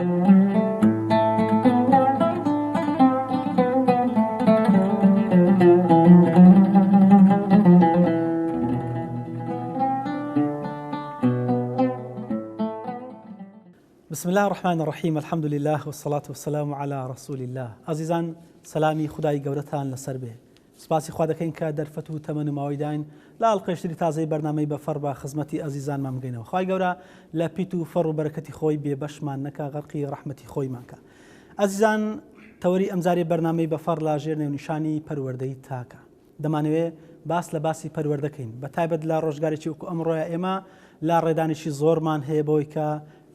بسم الله الرحمن الرحیم الحمد لله والصلاة والسلام على رسول الله. عزیزان سلامی خدای گەورەتان لەسەر بێ. سپاسی خوا دەکەین کە دەرفەت و تەمەن و ماوەیداین لە ئاڵقەشتری تازەی بەرنامەی بەفەڕ بە خزمەتی ئازیزانمان بگەینەوە. خوای گەورە لە پیت و فەڕ و بەرەکەتی خۆی بێبەشمان نەکا، غەرقی ڕەحمەتی خۆیمان کە. ئازیزان تەوەری ئەمجارێ بەرنامەی بەفەڕ لە ژێر نێونیشانی پەروەردەی تاکە. دەمانەوێت باس لە باسی پەروەردەکەین، بەتایبەت لە ڕۆژگارێکی وەکو ئەمڕۆیە ئێمە لە ڕێدانێکی زۆرمان هەیە بۆی کە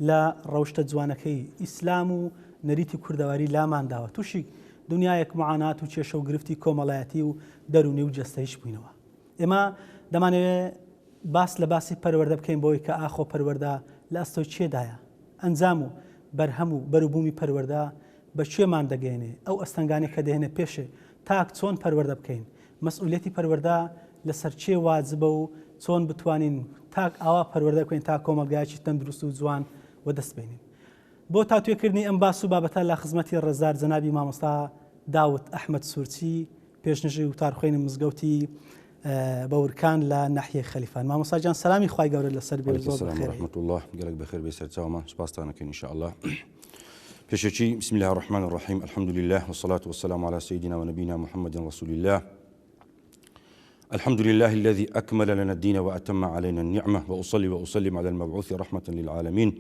لە ڕەوشتە جوانەکەی ئیسلام و نەریتی کوردەواری لامانداوە، تووشی دنیایەک معانات و کێشە و گرفتی کۆمەڵایەتی و دەرونی و جەستەیش بووینەوە. ئێمە دەمانەوێت باس لە باسی پەروەردە بکەین بۆی کە ئاخۆ پەروەردە لە ئەستۆی چێدایە، ئەنجام و بەرهەم و بەروبوومی پەروەردە بە کوێمان دەگەێنێ، ئەو ئەستەنگانی کە دەهێنێ پێشێ تاک چۆن پەروەردە بکەین، مەسئولیەتی پەروەردە لەسەر چێ واجبە و چۆن بتوانین تاک ئاوا پەروەردە بکەین تا کۆمەلگایەکی تەندروست و جوان وەدەستبێنین. بۆ تاتوێکردنی ئەم باس و بابەتە لە خزمەتی ڕێزدار جەنابی مامۆستا داوت ئەحمەد سوورچی، پێشنەژی وتارخوێنی مزگەوتی بەورکان لە ناحیەی خەلیفان. مامۆستا جان سەلامی خوای گەورە لەسەر بێ. رحمة الله گەلێک بەخێر بێ سەرچاومان، سپاستانەکەین إن شاء الله. پێشەکی بسم الله الرحمن الرحيم الحمد لله والصلاة والسلام على سيدنا ونبينا محمد رسول الله. الحمد لله الذي أكمل لنا الدين وأتم علينا النعمة، وأصلي وأسلم على المبعوث رحمة للعالمين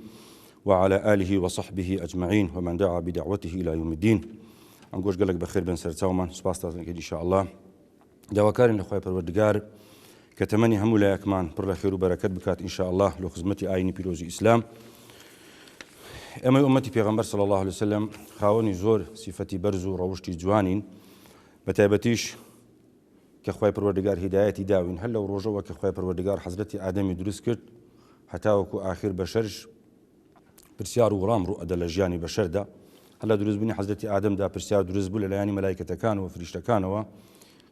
وعلى آله وصحبه أجمعين ومن دعا بدعوته إلى يوم الدين. أنقول قلق بخير بن سرتاومان سباستان إن شاء الله. داواكارن لخوای پروردگار كتمني هم لا يكمان بر خير وبركات بكات إن شاء الله لو خدمتي آيني بيروزي إسلام. أما أمتي پیغمبر صلى الله عليه وسلم خاوني زور صفتي برزو روشتي جوانين بتابتيش كخوای پروردگار هدايتي داوين هل لو رجوا كخوای پروردگار حضرتي آدم دروس کرد حتى وكو آخر بشرش پرسیار و ڕام ڕوو ئەدە لە ژیانی بەشەردا، هەلا دروستبوونی حەزرەتی ئادەمدا پرسیار دروست بوو لەلایەنی مەلایکەتەکانەوە فریشتەکانەوە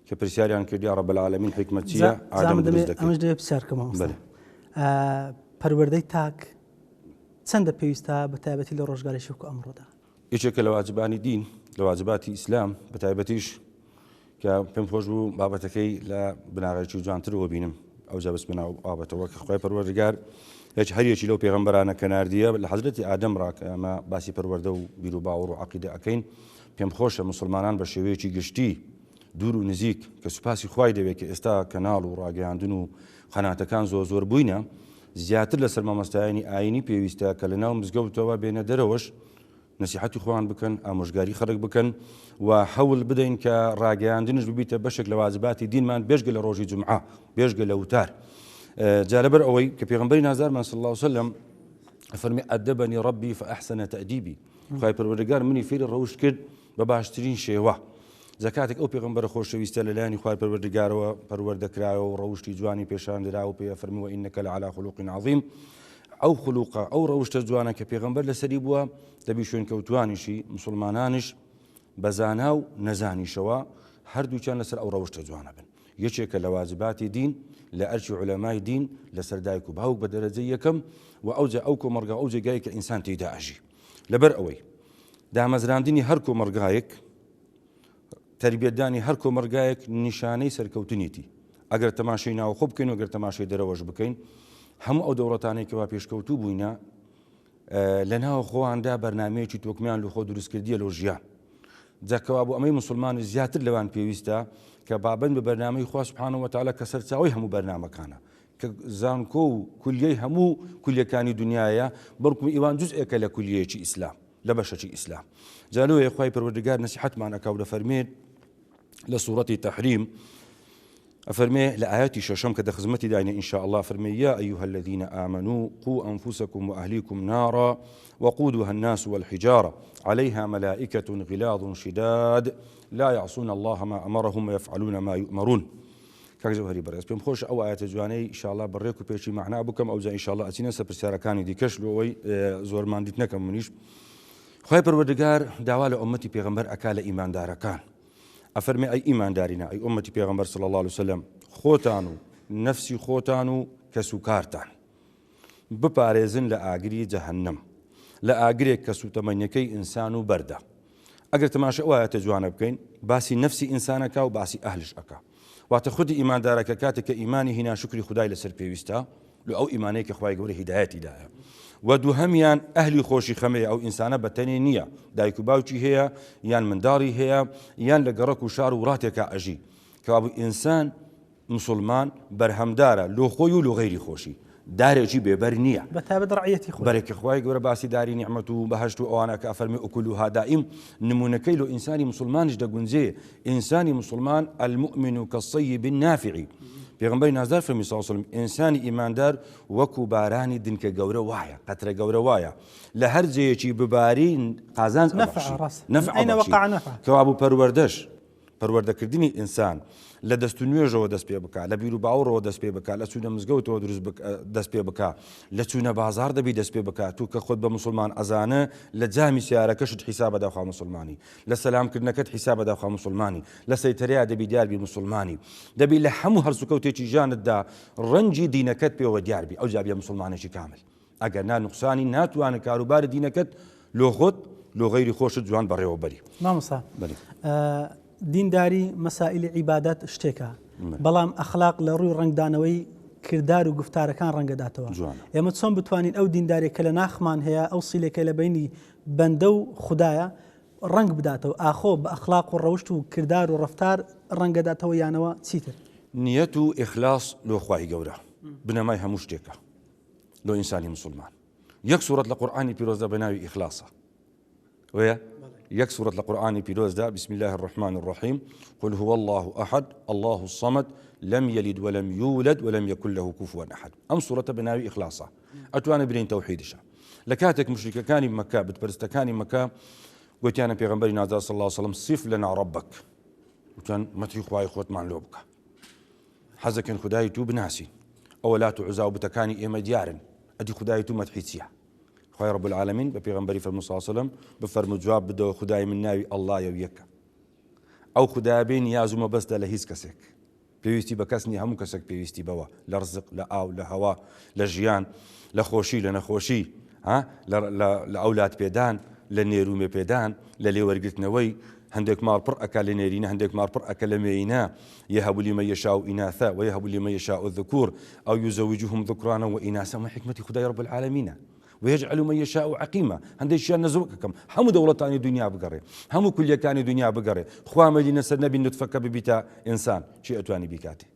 کە پرسیاریان کردی یا ڕەب العالەمین حیکمەت چییە؟ ئادەم دروست دەکەیت. ئەمەش دەوێت پرسیارکەمەوە پەروەردەی تاک چەندە پێویستە بەتایبەتی لە ڕۆژگارێکی وەکو ئەمڕۆدا؟ یەکێکە لە واجبانی دین، لە واجباتی ئیسلام بەتایبەتیش کە پێم خۆش بوو بابەتەکەی لە بناغێکی جوانترەوە بینم، ئەوجا بەس بناو بابەتەوە کە خوای پەروەردگار هەریەکی لەو پێغەمبەرانە کە ناردیە لە حەزرەتی ئادەم ڕاکە ئەمە باسی پەروەردە و بیر و باوەڕ و عەقیدە ئەکەین. پێم خۆشە مسلمانان بە شێوەیەکی گشتی دوور و نزیک کە سوپاسی خوای دەوێت کە ئێستا کەناڵ و ڕاگەیاندن و خەناتەکان زۆر بووینە، زیاتر لەسەر مامۆستایانی ئاینی پێویستە کە لە ناو مزگەوتەوە بێنە دەرەوەش نەسیحەتی خۆیان بکەن، ئامۆژگاری خەڵک بکەن و هەوڵ بدەین کە ڕاگەیاندنش ببیتە بەشێک لە واجباتی دینمان، بێژگە لە ڕۆژی جومعە، بێژگە لە وتار. جالبر ئەوەی کە پێغەمبەری نازارمان صلی الله عليه وسلم فەرمی ئەدەبەنی ڕەبی فەئەحسەنە تەئدیبی، خوای پەروەردگار منی فێری ڕەوشت کرد بە باشترین شێوە. زەکاتێک ئەو پێغەمبەرە خۆشەویستە لەلایەنی خوای پەروەردگارەوە پەروەردەکرایەوە و ڕەوشتی جوانی پێشاندراوە و پێ فەرمی وئینەکە لەعەلا خولوق عەظیم. ئەو خولوقە ئەو ڕەوشتە جوانە کە پێغەمبەر لەسەری بووە دەبی شوێن کەوتوانیشی مسلمانانش بەزانا و نەزانیشەوە هەردووچیان لەسەر ئەو ڕەوشتە جوانە بن. یەکێکە لە واجباتی دین لە ئەرچی عولەمای دین لەسەر دایک و باوک بە دەرەجەی یەکەم و ئەوجا ئەو کۆمەڵگا ئەو جێگای کە ئینسان تێیدا ئەژی. لەبەر ئەوەی دامەزراندنی هەر کۆمەڵگایەک، تربیەتدانی هەر کۆمەڵگایەک نیشانەی سەرکەوتنیەتی. ئەگەر تەماشای ناوخۆ بکەین و ئەگەر تەماشای دەرەوەش بکەین، هەموو ئەو دەوڵەتانەی کەوا پێشکەوتوو بووینە لە ناو خۆیاندا بەرنامەیەکی تۆکمیان لە خۆ دروستکردیە لەو ژیان. جاکەوا بۆ ئەمەی مسلمان زیاتر لەوان پێویستە کە بابند بە بەرنامەی خوا سبحانه وتعالى کە سەرچاوی هەموو بەرنامەکانە، کە زانکۆ و کولیەی هەموو کولیەکانی دنیایە، بەڵکو ئیوان جوزئێکە لە کولیەیەکی ئیسلام، لە بەشەکی ئیسلام. جالۆیە خوای پەروەردگار نەسیحەتمان ئەکاو دەفەرمێت لە سوورەتی تەحریم، أفرمي لآياتي شاشم كده خزمتي داينا إن شاء الله. فرمي يا أيها الذين آمنوا قوا أنفسكم وأهليكم نارا وقودها الناس والحجارة عليها ملائكة غلاظ شداد لا يعصون الله ما أمرهم ويفعلون ما يؤمرون. كاجو هري برز بيم خوش أو آيات جواني إن شاء الله بريكو بيشي معنا بكم أو إن شاء الله أتينا سبرسارة كاني دي كشلو وي زور مانديتنا كم منيش خوي پروردگار دعوة أمتي پیغمبر أكال إيمان دار كان. أفرمي أي إيمان دارنا أي أمتي پیغمبر صلى الله عليه وسلم خوتانو نفسي خوتانو كسوكارتان بپارێزن لە ئاگری جەهەنەم، لە ئاگرێک کە سوتەمەنیەکەی ئینسان و بەردە. ئەگەر تەماشا وایەتە جوانە بکەین باسی نەفسی ئینسانەکە و باسی ئەهلش ئەکا. واتە خودی ئیماندارەکە کاتێک کە ئیمانی هینا شکری خودای لەسەر پێویستە لە ئەو ئیمانەیە کە خوای گەورە هیدایەتیدایە. و دووهەمیان ئەهلی خۆشی خەمەیە، ئەو ئینسانە بەتەنێ نییە، دایک و باوکی هەیە یان منداڵی هەیە یان لە گەڕەک و شار و وڵاتێکە ئەژی، کەوابوو ئینسان مسلمان بەرهەمدارە لۆ خۆی و لۆ غەیری خۆشی، دارێکی بێبەر نییە بەتابەت ڕعیەتی خۆی. بەرێکی خوای گەورە باسی داری نیعمەت و بەهەشت و ئەوانە کە ئەفەرمی ئوکولوها دائیم نمونەکەی لۆ ئینسانی مسلمانیش دەگونجێ. ئینسانی مسلمان المؤمن کالصیب النافع. پێغەمبەری نازدار فەرمی صلی الله علیه و سلم ئینسانی ئیماندار وەکو بارانی دنکە گەورە وایە، قەترە گەورە وایە، لە هەر جێیەکی بباری قازانج نەفع کەوابوو پەروەردەکردنی ئینسان لە دەست و نوێژەوە دەست پێ بکات، لە بیر و باوەڕەوە دەست پێ بکات، لە چوونە مزگەوتەوە دەست پێ بکات، لە چوونە بازار دەبی دەست پێ بکات. و کە خۆت بە مسلمان ئەزانە لە جامی سیارەکەشت حیساب بەداخوا مسلمانی، لە سەلامکردنەکەت حیساب بەداخوا مسلمانی، لە سەیتەریا دەبی دیاربی مسلمانی، دەبی لە هەموو هەرسوکەوتێکی ژانتدا ڕەنجی دینەکەت پێوە دیاربی، ئەو جابیە مسلمانێکی کامل. ئەگەر نقصانی ناتوانە کاروباری دینەکەت لۆ خۆت لۆ غەیری خۆشت جوان بەڕێوە بەری. مامۆستا دینداری مەسائلی عیبادەت شتێکە، بەڵام ئەخلاق لە ڕووی ڕنگدانەوەی کردار و گفتارەکان ڕەنگەداتەوە. ئێمە چۆن بتوانین ئەو دیندارێک کە لە ناخمان هەیە ئەو سیلێکە لە بینی بەندە و خوددایە ڕنگ بداتەوە، ئاخۆ بە ئەخلاق و ڕەوشت و کردار و ڕەفتار ڕەنگەداتەوە یانەوە چیتر؟ نیەت و ئیخلاص لۆ خوای گەورە بنەمای هەموو شتێکە لۆ ئینسانی مسلمان. یەک سوورەت لە قورئانی پیرۆزدا بە ناوی ئیخلاصە وەیە يك سورة القرآن بيروز دا بسم الله الرحمن الرحيم قل هو الله أحد الله الصمد لم يلد ولم يولد ولم يكن له كفوا أحد. أم سورة بناوي إخلاصة أتوانا برين توحيدشا لكاتك مشركة كان بمكة بتبرست كان بمكة قلت أنا بيغنبري نازل صلى الله عليه وسلم صف لنا ربك وكان متي خواي خوت مع لوبك حزك خداي تو بناسي أولا تعزاو بتكاني إيما ديار أدي خداي تو متحيتيا خوای رب العالمین بە پێغەمبەری فەرموو صلی الله علیه و سلم بفەرموو جواب بدەوە خدای من ناوی ئەڵڵایە و یەکە. ئەو خدایە بێ نیاز و مەبەستە لە هیچ کەسێک، پێویستی بە کەس نیە، هەموو کەسێک پێویستی بەوە لە ڕزق، لە ئاو، لە هەوا، لە ژیان، لە خۆشی، لە نەخۆشی، لە ئەولاد پێدان، لە نێرومێ پێدان، لە لێوەرگرتنەوەی. هەندێک ماڵ پڕ ئەکا لە نێرینە، هەندێک ماڵ پڕ ئەکە لە مێینە. يهب لمن يشاء إناثا ويهب لمن يشاء الذكور أو يزوجهم ذكرانا وإناثا ما حكمة خدای رب العالمين ويجعل من يشاء عقيما. هەندێک شیان نەزوکەکەم هەموو دەوڵەتانی دنیا بگەڕێ، هەموو کولیەکانی دنیا بگەڕێ، خوا مەدینە سەر نەبی نوتفەکە ببیتە ئینسان چی ئەتوانی بیکاتێ؟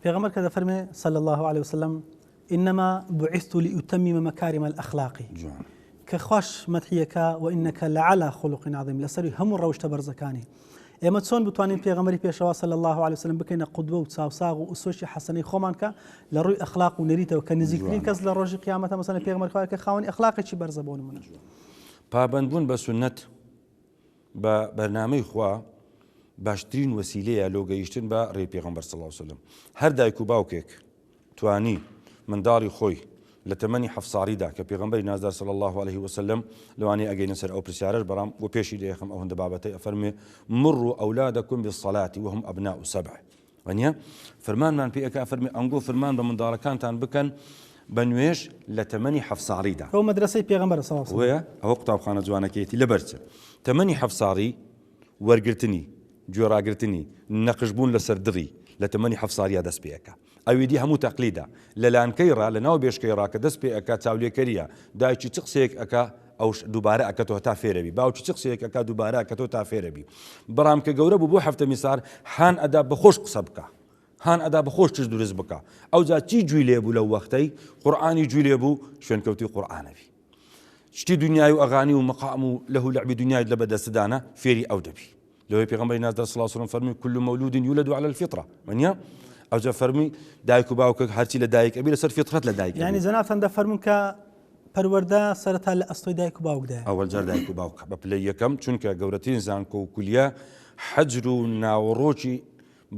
پێغەمبەر کە دەفەرمێ صلى الله عليه وسلم إنما بعثت لأتمم مكارم الأخلاق کە خوش مەدحیەکە وإنك لعلى خلق عظيم لەسەری هەموو ڕەوشتە بەرزەکانی. ئێمە چۆن بتوانین پێغەمبەری پێشەوا صلی الله عليه وسلم بکەینە قودوە و چاوساغ و ئوسوەی حەسەنەی خۆمان کە لە ڕووی ئەخلاق و نەریتەوە کە نزیکترین کەس لە ڕۆژی قیامەتە مەسەڵەن پێغەمبەر خوا کە خاوەنی ئەخلاقێکی بەرزە بۆ نمونە. پابەندبوون بە سونەت بە بەرنامەی خوا باشترین وەسیلەیە لۆ گەیشتن بە ڕێی پێغەمبەر صلی الله عليه وسلم. هەر دایک و باوکێک توانی منداڵی خۆی لە تەمەنی 7 ساڵیدا کە پێغەمبەری نازدار صلی الله عليه وسلم لەوانەیە ئەگەینە سەر ئەو پرسیارەش بەڕام بۆ پێشی دەیەخم ئەو هەندە بابەتەی ئەفەرمێ مروا ئەولادەکم بالصلاة وهم أبناء 7 وانە فەرمانمان پێ ئەکا فەرمێ ئەنگۆ فەرمان بە منداڵەکانتان بکەن بە نوێژ لە تەمەنی 7 ساڵیدا. ئەو مەدرسەی پێغەمبەر صلی الله عليه وسلم وەیە ئەوە قوتابخانە جوانەکەیەتی لەبەرچە تەمەنی 7 ساڵی وەرگرتنی گوێڕاگرتنی نەقشبوون لەسەر دڕی لە تەمەنی 7 ساڵیا دەست پێەکە. ئەویدی هەموو تەقلیدا لە لانکەی ڕا لە ناو بێشکەی ڕا کە دەست پێ ئەکا چاولێکەریە دایکی چ قسەیەک ئەکا ئەو دووبارە ئەکەتەوە تا فێرەبی، باوکی چ قسەیەک ئەکا دووبارە ئەکەتەوە تا فێرەبی. بەڕام کە گەورە بوو بۆ هەفتە میسار هان ئەدا بەخۆش قسە بکە، هان ئەدا بەخۆش تش دروست بکە. ئەوجا چی جووی لێبوو لەو وەختەی قورئانی جووی لێبوو شوێنکەوتی قورئانەوی. شتی دنیای و ئەغانی و مەقام و لەهو لەعبی دنیای لە بەدەستدانە فێری ئەو دەبی. لەوەی پێغەمبەری نازدار صلی الله عليه وسلم فەرمی كل مولود يولد على الفطرة وانیا ئەوجا فەرمی دایک و باوکە هەرچی لە دایک ئەبی لەسەر فطرەت لە دایک. یعنی زەناتان دەفەرمون کە پەروەردە سەرەتا لە ئەستۆی دایک و باوکدایە. ئەوەل جار دایک و باوکە بە پلەی یەکەم چونکە گەورەترین زانکۆ و کولیە حەجر و ناوەڕۆکی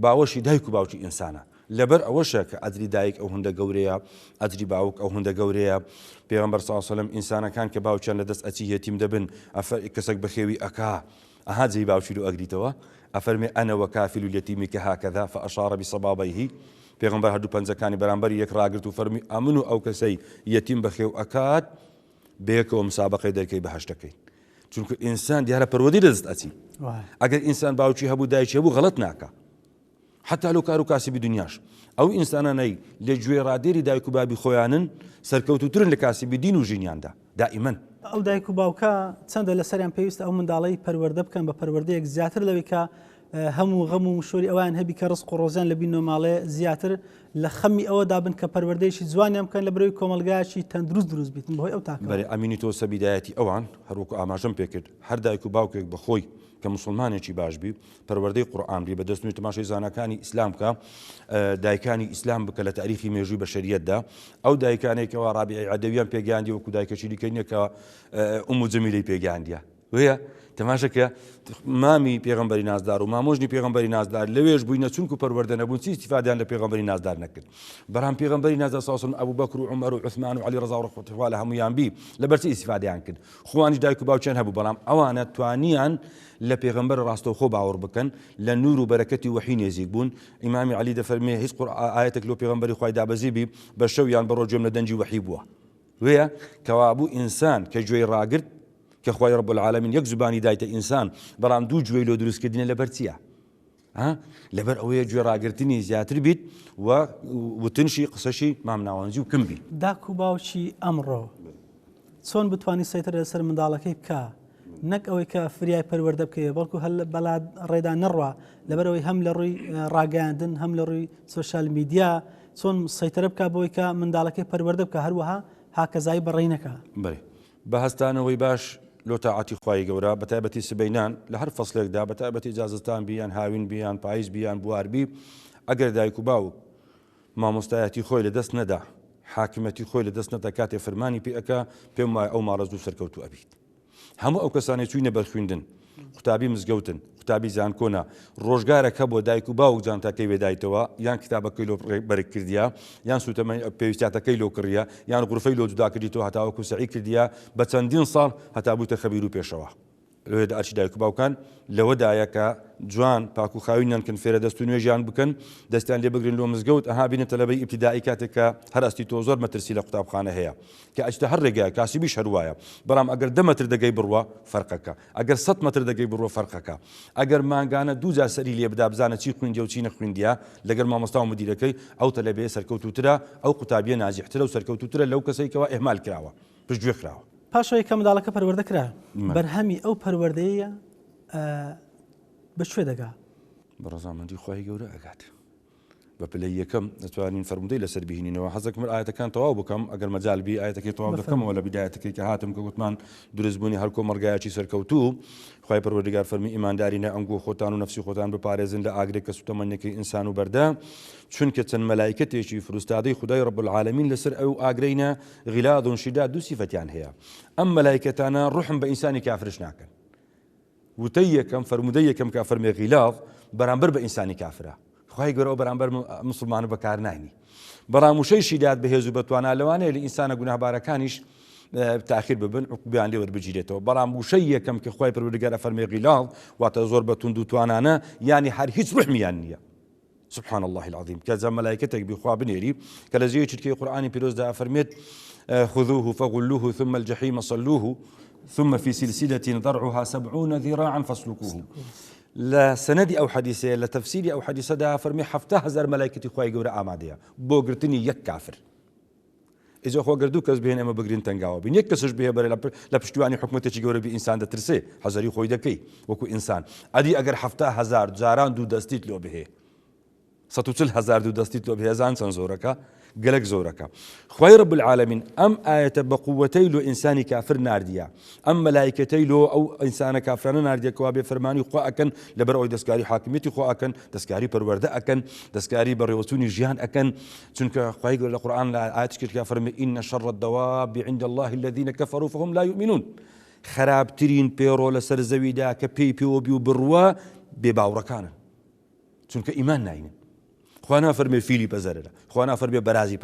باوەشی دایک و باوکی ئینسانە. لەبەر ئەوەشە کە ئەجری دایک ئەو هەندە گەورەیە، ئەجری باوک ئەو هەندە گەورەیە. پێغەمبەر صلی الله علیه وسلم ئینسانەکان کە باوکیان لەدەست ئەچی یەتیم دەبن کەسێک بەخێوی ئەکا ئەها جێی باوکی و ئەگریتەوە ئەفەرمێ ئەنە وەکافل اليتیمی کە هاکەذا فأشار بصبابیه. پێغەمبەر هەردوو پەنجەکانی بەرامبەر یەک ڕاگرت و فەرمی ئەمن و ئەو کەسەی یەتیم بەخێو ئەکات بەیەکەوە مسابقەی دەکەی بەهەشتەکەی چونکە ئینسان دیارە پەروەردی لەدەست ئەچی ئەگەر ئینسان باوکی هەبوو دایکی هەبوو غەڵەت ناکە حتا لەو کار و کاسبی دنیاش ئەو ئینسانانەی لە گوێ ڕادێری دایک و بابی خۆیانن سەرکەوتوترن لە کاسبی دین و ژینیاندا دائیمەن ئەو دایک و باوکە چەندە لەسەریان پێویستە ئەو منداڵی پەروەردە بکەن بە پەروەردەیەک زیاتر لەوەی کە هەموو غەم و شۆری ئەوان هەبی کە ڕزق و ڕۆزیان لە بینەوە ماڵێ زیاتر لە خەمی ئەوەدا بن کە پەروەردەیەکی جوانیان بکەن لە بەرەوەی کۆمەلگایەکی تەندروست دروست بیتن بەهۆی ئەو تاکە بەرێ ئەمینی تۆ سەبیدایەتی ئەوان هەروەکو ئاماژەم پێکرد هەر دایک و باوکێک بەخۆی کە مسلمانێکی باش بی پەروەردەی قورئان بی بەدەستنووی تەماشای زانەکانی ئیسلام بکە دایکانی ئیسلام بکە لە تاریخی مێژووی بەشەریەتدا ئەو دایکانێکەوە ڕابعی عەدەویان پێگەیاندی وەکو دایکەشی دیکەینێکە ئوم جەمیلەی پێگەیاندیە وەیە تەماشەکە مامی پێغەمبەری نازدار و مامۆژنی پێغەمبەری نازدار لەوێش بووینە چونکو پەروەردە نەبوون چی استیفادەیان لە پێغەمبەری نازدار نەکرد بەرام پێغەمبەری نازدار ساسن ئەبوو بەکر و عومەر و عوثمان و عەلی ڕەزا و ڕەحمەتوڵڵاه لە هەموویان بی لەبەر چی استیفادەیان کرد خوانیش دایک و باوکیان هەبوو بەڵام ئەوانە توانیان لە پێغەمبەر ڕاستەوخۆ باوەڕ بکەن لە نور و بەرەکەتی وحی نێزیک بوون ئیمامی عەلی دەفەرمێ هیچ ئایەتێک لەو پێغەمبەری خوای دابەزی بی بە شەو یان بە ڕۆژ گوێم لە دەنجی وحی بووە وەیە کەوا بوو ئینسان کە گوێی ڕاگرت کە خوای رب العالمین یەک زبانی دایتە ئینسان بەڵام دوو گوێی لۆ دروستکردنە لەبەر چییە لەبەر ئەوەیە گوێ ڕاگرتنی زیاتر بیت و وتنشی قسەشی مامناوەنجی و کم بی داک و باوکی ئەمڕۆ چۆن بتوانانی سەیتر لەسەر منداڵەکەی بکە نەک ئەوەی کە فریای پەروەردە بکەیە بەڵکو هەل بەلات ڕێدا نەڕوە لەبەرەوەی هەم لە ڕووی ڕاگەاندن هەم لە ڕووی سۆشال میدیا چۆن سەیترە بکە بۆی کە منداڵەکەی پەروەردە بکە هەروەها هاکەزایی بەڕێی نەکە بڵێ بە هەستانەوەی باش لۆ تاعاتی خوای گەورە بە تایبەتی سبەینان لە هەر فەسلێکدا بە تایبەتی ئیجازەستان بیان هاوین بیان پاییز بیان بواربی ئەگەر دایک و باوک مامۆستایەتی خۆی لە دەست نەدا حاکمەتی خۆی لە دەست نەدا کاتێ فەرمانی پێ ئەکا پێم وایە ئەو ماڵە زوو سەرکەوتوو ئەبیت هەموو ئەو کەسانی چووینە بەرخوێندن قوتابی مزگەوتن قوتابی زانکۆنا ڕۆژگارەکە بۆ دایک و باوک جانتاکەی وێدایتەوە یان کتابەکەی لۆ بەرگ کردیا یان سوتەمەنی پێویستاتەکەی لۆ کڕیە یان غورفەی لۆ جودا کردیتەوە هەتاوەکو سەعی کردیا بە چەندین ساڵ هەتا بوویتە خەبیر و پێشەوە لەوێدا ئەرچی دایک و باوکان لەوەدایە کە جوان پاک و خاوینیان کن فێرە دەست و نوێژیان بکەن دەستیان لێ بگرن لۆ مزگەوت ئەها بینە تەلەبەی ئیبتیدایی کاتێک کە هەر ئەستی تۆ زۆر مەترسی لە قوتابخانە هەیە کە ئەچتە هەر ڕێگایە کاسیبیش هەروایە بەڵام ئەگەر 10 مەتر دەگەی بڕوە فەرقەکە ئەگەر 100 مەتر دەگەی بڕوە فەرقەکە ئەگەر مانگانە دوو جار سەری لێ بدا بزانە چی خوێندیە و چی نەخوێندیە لەگەر مامۆستا و مدیرەکەی ئەو تەلەبەیە سەرکەوتوترە ئەو قوتابیە ناجحترە و سەرکەوتوترە لەو کەسێکەوە ئێهمال کراوە پشتگوێ کراوە پاشەوەی کە منداڵەکە پەروەردە کرا بەرهەمی ئەو پەروەردەیە بەشوێ دەگا بە ڕەزامەندی خوای گەورە ئەگات بە پلەی یەکەم دەتوانین فەرمودەی لەسەر بهێنینەوە حەزەکم ئاەتەکان تەواو بکەم ئەگەر مەجالبی ئاەتەکەی تەواو دەکەمەوە لە بیدایەتەکەی کە هاتم کە گوتمان دروستبوونی هەر کۆمەلگایەکی سەرکەوتوو خوای پەروەردگار فەرمی ئیماندارینە ئەنگۆ خۆتان و نەفسی خۆتان بپارێزن لە ئاگرێک کە سوتەمەنیەکەی ئینسان و بەردە چونکە چەند مەلایکەتێکی فروستادەی خودای رب العالمین لەسەر ئەو ئاگرەینە غیلاظ و شیداد دوو سیفەتیان هەیە ئەم مەلایکەتانە ڕوحم بە ئینسانی کافرش ناکەن وتەی یەکەم فەرمودەی یەکەم کە فەرمێ غیلاظ بەرامبەر بە ئینسانی کافرە خوای گەورە بەرامبەر مسلمانە بەکار ناینی بەڕاموشەی شیدات بەهێز و بەتوانە لەوانەیە لە ئینسانە گوناهبارەکانیش تاخیر ببن عقوبیان لێ وەربگیرێتەوە بەڵام وشەی یەکەم کە خوای پەروەردگار فەرمێ غیلاظ واتە زۆر بەتوند و توانانە یعنی هەر هیچ ڕحمیان نییە سبحان الله العظيم كذا ملائكتك بخوا بنيري كلا زي تشكي قرآني بيروز دا فرميت خذوه فغلوه ثم الجحيم صلوه ثم في سلسلة ضرعها 70 ذراعا فاسلكوه لا سندي أو حديثة لا تفسيري أو حديثة دا فرمي 7000 ملائكة خواي جورا آمادية بوغرتني يك كافر إذا خوا قردو كز بهن أما بقرين تنجاوا بين يكسش بها بري لا بشتواني حكمتي جورا بإنسان دا ترسي حزري خوي دكي وكو إنسان أدي أجر 7000 جاران دو دستيت لو به 140,000 دو دستيت لو به زان سنزوركا قلق زوركا خوي رب العالمين أم آية بقوتي له إنسان كافر نارديا أم ملائكتي له أو إنسان كافر نارديا كوابي فرماني خو أكن لبرأوي دسكاري حاكميتي خو أكن دسكاري بروردة أكن دسكاري بريوتوني جيان أكن چونك خوي يقول القرآن آيات كتير فرمي إن شر الدواب عند الله الذين كفروا فهم لا يؤمنون خراب ترين بيرو لسر زويدا كبي بيو بروا بباوركانا چونك إيمان ناين خوانا فرمي فيلي بزررا خوانا فرمي برازي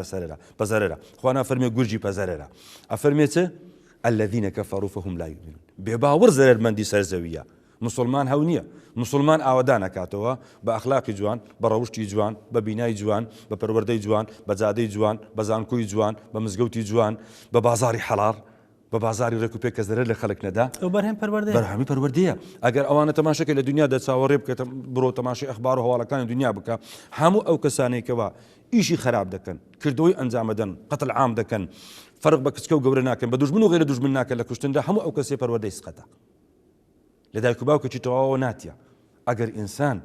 بزررا خوانا فرمي جورجي بزررا أفرميته الذين كفروا فهم لا يؤمنون بباور زرر من دي سرزوية مسلمان هونية مسلمان آودانا كاتوا بأخلاق جوان بروشتي جوان ببناي جوان بپروردي جوان بزادي جوان بزانكوي جوان بمزقوتي جوان ببازاري حلال بە بازاری ڕێک و پێ کە زەرەر لە خەڵک نەدا ئەو بەرهەم پەروەردەیە بەرهەمی پەروەردەیە ئەگەر ئەوانە تەماشەکە لە دنیادا چاوەڕێ بکە بڕۆ تەماشای ئەخبار و هەواڵەکانی دنیا بکە هەموو ئەو کەسانێکەوە ئیشی خراپ دەکەن کردەوەی ئەنجامەدەن قەتل عام دەکەن فەرق بە کچکە و گەورە ناکەن بە دوژمن و غێرە دوژمن ناکەن لە کوشتندا هەموو ئەو کەسێ پەروەردەی سقەتە لە دایک و باوکێکی تەواوە ناتیە ئەگەر ئینسان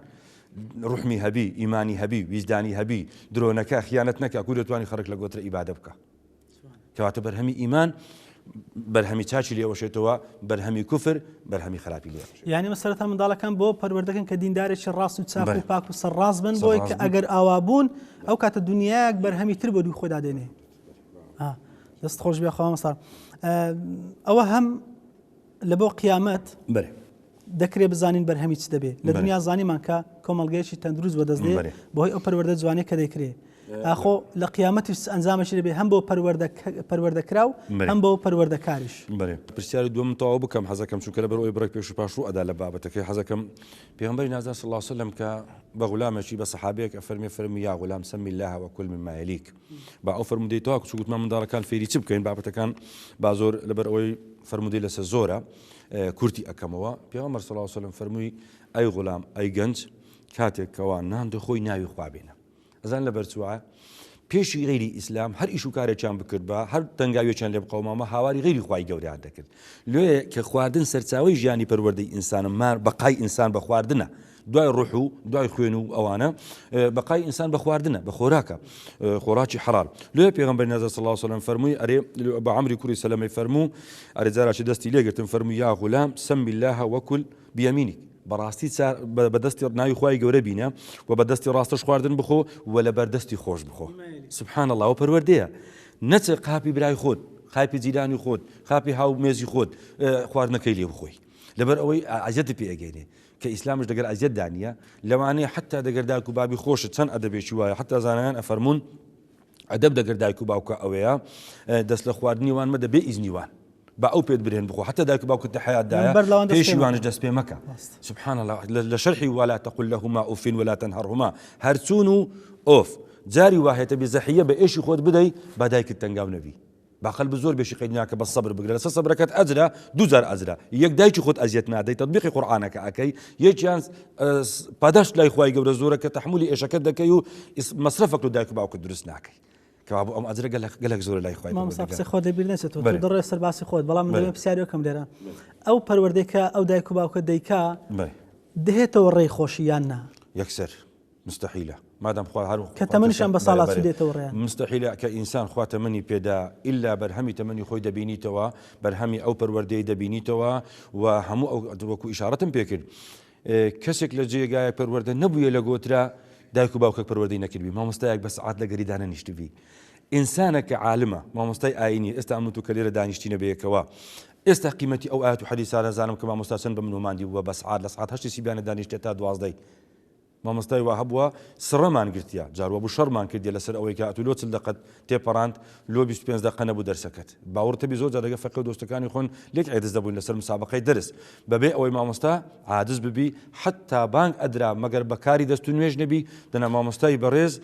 ڕوحمی هەبی ئیمانی هەبی ویجدانی هەبی درۆنەکە خیانەت نەکە ئەکو دەتوانی خەڵک لە گۆترە ئیبادە بکە کەواتە بەرهەمی ئیمان بەرهەمی چاچی لێوەشێتەوە بەرهەمی کوفر بەرهەمی خراپی لێ یعنی مەسەرەتا منداڵەکان بۆ پەروەردەکەن کە دیندارێکی ڕاست و چاک و پاک و سەرڕاست بن بۆی کە ئەگەر ئاوا بوون ئەو کاتە دنیایەک بەرهەمی تر بۆ دوو خۆدا دێنێ دەست خۆش بێ خۆ مەسار ئەوە هەم لە بۆ قیامەت دەکرێت بزانین بەرهەمی چ دەبێت لە دنیا زانیمان کە کۆمەڵگەیەکی تەندروست بەدەستێ بۆی ئەو پەروەردە جوانەیە کە دەیکرێت ئاخۆ لە قیامەتیش ئەنجامەشی دەبێت هەم بۆ پەروەردەکراو هەم بۆ پەروەردەکاریش پرسیاری دووەم تەواو بکەم حەزەکەم چونکە لەبەر ئەوەی بڕێک پێش و پاشوو ئەدا لە بابەتەکەی حەزەکەم پێغەمبەری نازدار صلی الله علیه وسلم کە بە غولامێکی بە سەحابەیەک فەرمی یا غولام سەمی الله وەکل مما یلیک با ئەو فەرمودەیەوە کە گوتمان منداڵەکان فێری چ بکەین بابەتەکان با زۆر لەبەر ئەوەی فەرمودەی لەسەر زۆرە کورتی ئەەکەمەوە پێغەمبەر صلی الله علیه وسلم فەرمووی ئەی غولام ئەی گەنج کاتێک کەوا نان دەخۆی ناوی خوا بێنە ئەزان لەبەر چوایە پێشی غیری ئیسلام هەر ئیش و کارێکیان بکرد بە هەر دەنگاویەکیان لێ بقەومامە هاواری غیری خوای گەوریان دەکرد لێ کە خواردن سەرچاوی ژیانی پەروەردەی ئینسانمان بەقای ئینسان بە خواردنە دوای ڕوح و دوای خوێن و ئەوانە بەقای ئینسان بە خواردنە بە خۆراکە خۆراکی حەڵال لێ پێغەمبەر نازدار صلی الله علیه وسلم فەرمووی ئەرێ بە عەمری کوڕی سەلەمەی فەرموو ئەرێ جارێکی دەستی لێگرتم فەرمووی یا غولام سەمی الله وەکل بیەمینیک بەڕاستی بەدەستی ناوی خوای گەورە بینە و بەدەستی ڕاستەش خواردن بخۆ و لە بەردەستی خۆش بخۆ سبحان الله و پەروەردەیە نەچ قاپی برای خۆت خاپی جیرانی خۆت خاپی هاو مێزی خۆت خواردنەکەی لێ بخۆی لەبەر ئەوەی عەجەتی پێ ئەگەینێ کە ئیسلامش دەگەر ئەجەت دانیە لەوانەیە حتا دەگەر دایک و بابی خۆشت چەند ئەدەبێکی وایە حتا زانایان ئەفەرمون ئەدەب دەگەر دایک و باوکە ئەوەیە دەست لە خواردنی وان مەدە بێ ئیزنی وان با ئەو پێت برێن بخۆ حتا دایک و باوکت لە حەیاتدایە پێشیوانش دەست پێ مەکە سبحان الله لە شەرحی ولا تقل لهما أوف ولا تنهرهما هەرچوون و ئۆف جاری واهێتە بێ زەحیە بە ئێشی خۆت بدەی با دایکت تەنگاو نەبی باخەل بە زۆر بێشی قەیدناکە بە سەبر بگرە لەسەر سەبرەکەت ئەجرا 2000 ئەجرا یەک دایکی خۆت ئەزیەت نادەی تەطبیقی قورئانەکە ئەکەی یەکیان پاداش لای خوای گەورە زۆرە کە تەحمولی ئێشەکەت دەکەی و مەسرەفەک و دایک و باوکت دروست ناکەی کەوا بۆ ئەم ئەجرە گەلێک زۆر لای خوای قسەی خۆت لێبیر نەچێتەوە تۆ دەڕێ سەر باسی خۆت بەڵام من دەبێ پرسیارێکم لێرە ئەو پەروەردەی کە ئەو دایک و باوکە دەیکا دەهێتەوە ڕێی خۆشی یان نا یەکسەر مستحیلە مادام خوا هەر کە تەمەنیشان بە ساڵات دێتەوە ڕێیان مستحیلە کە ئینسان خوا تەمەنی پێدا ئیلا بەرهەمی تەمەنی خۆی دەبینیتەوە بەرهەمی ئەو پەروەردەی دەبینیتەوە و هەموو ئەو وەکو ئیشارەتم پێکرد کەسێک لە جێگایەک پەروەردە نەبوویە لە گۆترا دایک و باوکە پەروەردەی نەکردبی مامۆستایەک بە سەعات لە گەریدانە نیشتبی ئینسانەکە عالمە مامۆستای ئاینی ئێستا ئەم و کە لێرە دانیشتینە بەیەکەوە ئێستا قیمەتی ئەو ئاەت و حەدیثانە زانم کە مامۆستا چەند بە من وماندی بووە بە سەعات لە سەعات 8 سیبیانە دانیشتێت تا 12 مامۆستای وا هەبووە سڕەمان گرتیا جاروە بوو شەڕمان کردی لەسەر ئەوەی کە ئەتو لۆ چل دەقەت تێپەڕاند لۆ 25 دقە نەبوو دەرسەکەت باوەڕتەبی زۆر جارەگە فەقێ و دۆستەکانی خۆن لێک عێدز دەبووین لەسەر مسابقەی دەرس بەبێ ئەوەی مامۆستا عاجز ببی حتا بانگ ئەدرا مەگەر بەکاری دەست و نوێژ نەبی دەنا مامۆستای بەڕێز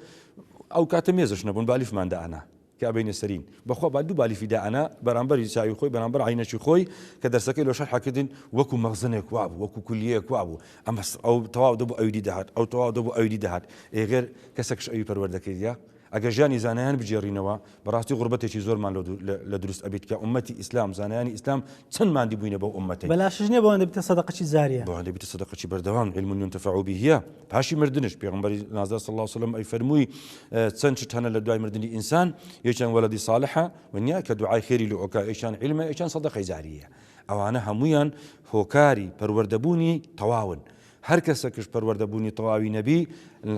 ئەو کاتە مێزش نەبوون بالیفمان دانا کە ئەبینە سەرین بەخوا با دوو بالیفی دانا بەرامبەری چاوی خۆی بەرامبەر عینەکی خۆی کە دەرسەکەی لۆ شەرحەکردن وەکو مەغزنێک وا بوو وەکو کولیەیەک وا بوو ئەمە ئەو تەواو دەبوو ئەویدی دەهات ئەو تەواو دەبوو ئەویدی دەهات ئێغێر کەسێکش ئەوی پەروەردەکردیا ئەگەر ژیانی زانایان بجێڕینەوە بەڕاستی غوربەتێکی زۆرمان لە دروست ئەبێت کە ئومەتی ئیسلام زانایانی ئیسلام چەند مادی بووینە بەو ئومەتەی بەلاشش نییە بەوەندە بێتە سەدەقەی زاریە بەوەندە بێتە سەدەقەی بەردەوام علم ينتفع به پاشی مردنش پێغەمبەری نازدار صلی الله علیه وسلم ئەی فەرمووی چەند شت هەنە لە دوای مردنی ئینسان یەکیان وەلەدی صالحە ونیا کە دوعای خێری لە ئۆکا یەکیان علمە یەکیان سەدەقەی زاریە ئەوانە هەمویان هۆکاری پەروەردەبوونی تەواون هەر کەسێکش پەروەردەبوونی تەواوی نەبی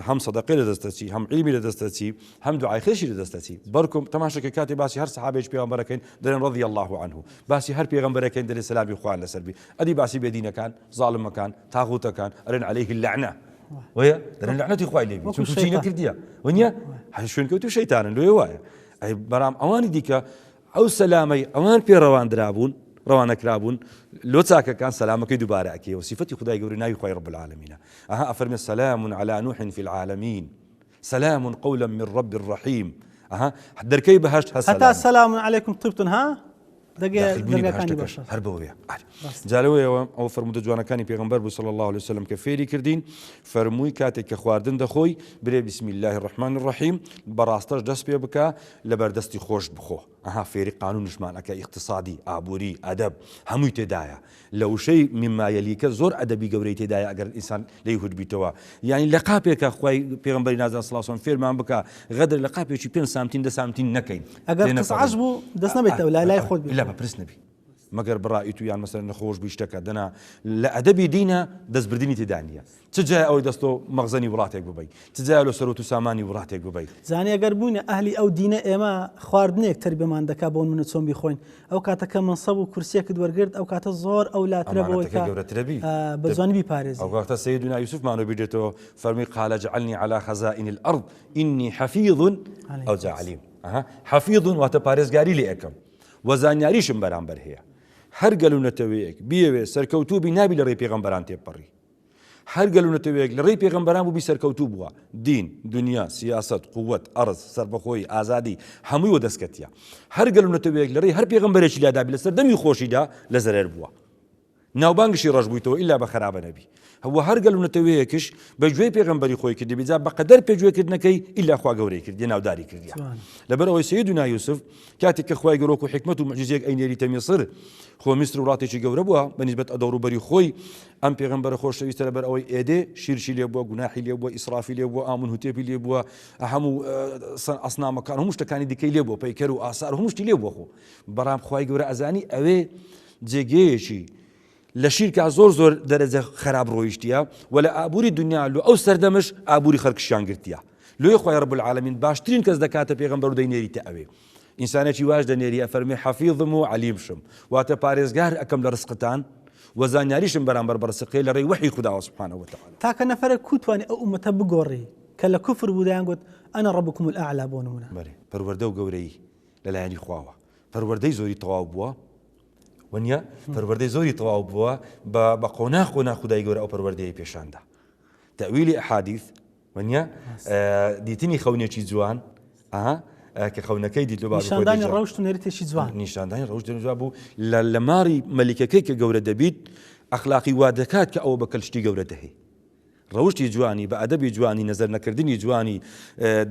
هەم سەدەقەی لەدەستەچی هەم عیلمی لەدەستەچی هەم دوعای خێشی لەدەستەچی بەرکم تەماشەکە کاتی باسی هەر سەحابەیەک پێغەمبەرەکەین دەڵێن رضی الله عنه باسی هەر پێغەمبەرەکەین دەڵێن سەلامی خوان لەسەر بی ئەدی باسی بێدینەکان زاڵمەکان تاغوتەکان ئەڵێن عەلەیه اللعنە وەیە دەڵێن لعنەتی خوای لێ بی چونکە چی نەکردیە وەنیە شوێنکەوتو شەیتانن لێ وایە ئەی بەرام ئەوانی دیکە ئەو سەلامەی ئەوان پێڕەواندرابوون ڕەوانەکرابوون لۆ چاکەکان سەلامەکەی دووبارە ئەکەیەوە سیفەتی خودای گەورەی ناوی خوای رب العالمینە ئەها ئەفەرمێ سەلام على نوح في العالمين سلام قولا من رب الرحيم ئەها دەرکەی بەهەشت هەسەلام هەتا سەلام عەلەیکم طیبتون ها دەرگاکانی باشە هەر بەوەیە جالەوەیەوە ئەو فەرموودە جوانەکانی پێغەمبەر بوو صلی الله عليه وسلم کە فێری کردین فەرمووی کاتێک کە خواردن دەخۆی برێ بسم الله الرحمن الرحیم بەڕاستەش دەست پێ بکە لەبەردەستی خۆش بخۆ ئەها فێری قانونشمانەکە اقتصادی ئابووری ئەدەب هەمووی تێدایە لە وشەی میمایەلیکە زۆر ئەدەبی گەورەی تێدایە ئەگەر ئینسان لێی هودبیتەوە یعنی لە قاپێکە خوای پێغەمبەری نازان صلی الله عليه وسلم فێرمان بکە غەدر لە قاپێکی 5 سانتیم 10 سانتیم نەکەین ئەگەر قسعش بوو دەست نەبێتەوە لای خۆت لا بەپرس نەبی مەگەر بڕایی تو یان مەسەر نەخۆش بیشتەکە دەنا لە ئەدەبی دینە دەستبردننی تێدا نیە چ جای ئەوەی دەستۆ مەغزەنی وڵاتێک ببەی چ جای لە سەرۆت و سامانی وڵاتێک ببەی زانانی ئەگەر بووینە ئەهلی ئەو دینە ئێمە خواردنێک تربێمان دەکا بۆ منە چۆن بیخۆین ئەو کاتەکە منسەب و کورسیەکت وەرگرت ئەو کاتە زۆر ئەو لاترە بەوەی بە جوانی بیپارێزی ئەو کاتە سەیدنا یوسفمانەوە بیدێتەوە فەرمی قال اجعلني على خزائن الأرض إني حفيظ أو جا عليم حفيظ واتە پارێزگاری لێ ئەەکەم وەزانیاریشم بەرامبەر هەیە هەر گەلوونەتەوەیەک بیەوێ سەرکەوتوو نابی لە ڕێی پێغەمبەران تێپەڕی هەر گەلوونەتەوەیەک لە ڕێی پێغەمبەران بوو بی سەرکەوتوو بووە دین دنیا سیاست قووەت ئەرز سەربەخۆی ئازادی هەمووی وە دەستکەتیە هەر گەلوونەتەوەیەک لە ڕێی هەر پێغەمبەرێکی لادابی لەسەر دەمی خۆشیدا لە زەرەر بووە ناوبانگشی ڕەش بوویتەوە ئیلا بە خراپە نەبی هەوە هەر گەلوونەتەوەیەکش بەگوێی پێغەمبەری خۆی کردی بجا بەقەدەر پێگوێکردنەکەی ئیلا خوا گەورەی کردی ناوداری کردی لەبەر ئەوەی سەیدنا یوسف کاتێک کە خوای گەورە و حکمت و معجزەیەک ئەینێریتە میسر خۆ میسر وڵاتێکی گەورە بووە بەنسبەت ئەدەوروبەری خۆی ئەم پێغەمبەرە خۆشەویستە لەبەر ئەوەی ئێدێ شیرشی لێ بووە گوناحی لێ بووە ئیسرافی لێ بووە ئامون هوتێپی لێ بووە هەموو ئەسنامەکان هەموو شتەکانی دیکەی لێ بووە پەیکەر و ئاسار هەموو شتی لێ بووە خۆ بەڕام خوای گەورە ئەزانی ئەوێ جێگەیەکی لە شیرکە زۆر دەرەجە خراپ ڕۆیشتیە و لە ئابووری دنیا لە ئەو سەردەمش ئابووری خەڵکیشیان گرتیە لۆی خوای رب العالمین باشترین کەس دەکاتە پێغەمبەر و دەینێریتە ئەوێ ئینسانێکی واش دەنێریە فەرمی حەفیظم و عەلیمشم واتە پارێزگار ئەکەم لە ڕزقتان و زانیاریشم بەرامبەر بە ڕزقی لە ڕێی وحی خوداوە سبحانه وتعالى تاکە نەفەرە کوتوانی ئەو ئومەتە بگۆڕی کە لە کوفر بوو دەیان گوت ئەنا ڕەبکم الأعلا بۆ نمونە پەروەردە و گەورەی لەلایەنی خواوە پەروەردەی زۆری تەواو بووە وەنیە پەروەردەی زۆری تەواو بووە بە قۆنا خودای گەورە ئەو پەروەردەیە پێشاندا تەویلی ئەحادیث وەنیە دیتنی خەونێکی جوان کە خەونەکەی دیت نیشاندانی ڕەوشت و نێریتێکی جوان نیشاندانی ڕەوشت جوان بوو لە ماری مەلیکەکەی کە گەورە دەبیت ئەخلاقی وا دەکات کە ئەوە بە کەلشتی گەورە دەهەی ڕەوشتی جوانی بە ئەدەبی جوانی نەزەر نەکردنی جوانی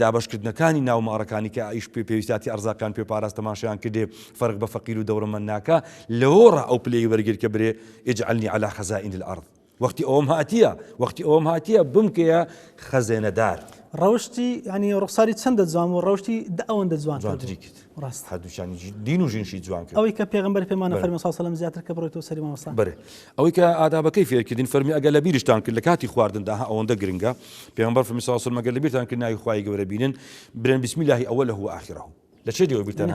دابەشکردنەکانی ناوماڕەکانی کە ئیش پێویستاتی ئەرزاکان پێ پاراست تەماشایان کردێ فەرق بە فەقیر و دەوڵەمەند ناکە لەوەڕە ئەو پلەی وەرگر کە برێ اجعلني على خزائن الأرض وەختی ئەوەم هاتیە بمکەیە خەزێنەدار ڕەوشتی ینی ڕوخساری چەندە جوان و ڕەوشتی ئەوەندە جوانتری کرد ڕاست هەردووشانی دین و ژینشی جوان کرد ئەوەی کە پێغەمبەر پێمانە فەرمی صلی الله علیه و سلم زیاتر کە بڕۆیتەوە سەری مامۆستا بەرێ ئەوەی کە ئادابەکەی فێرکردین فەرمی ئەگەر لە بیرشتان کرد لە کاتی خواردندا ئەوەندە گرنگە پێغەمبەر فەرمی صلی الله علیه و سلم ئەگەر لە بیرتان کرد ناوی خوای گەورە بینن برێن بسم الله ئەوله و ئاخره لە چێ دێوە بیرتان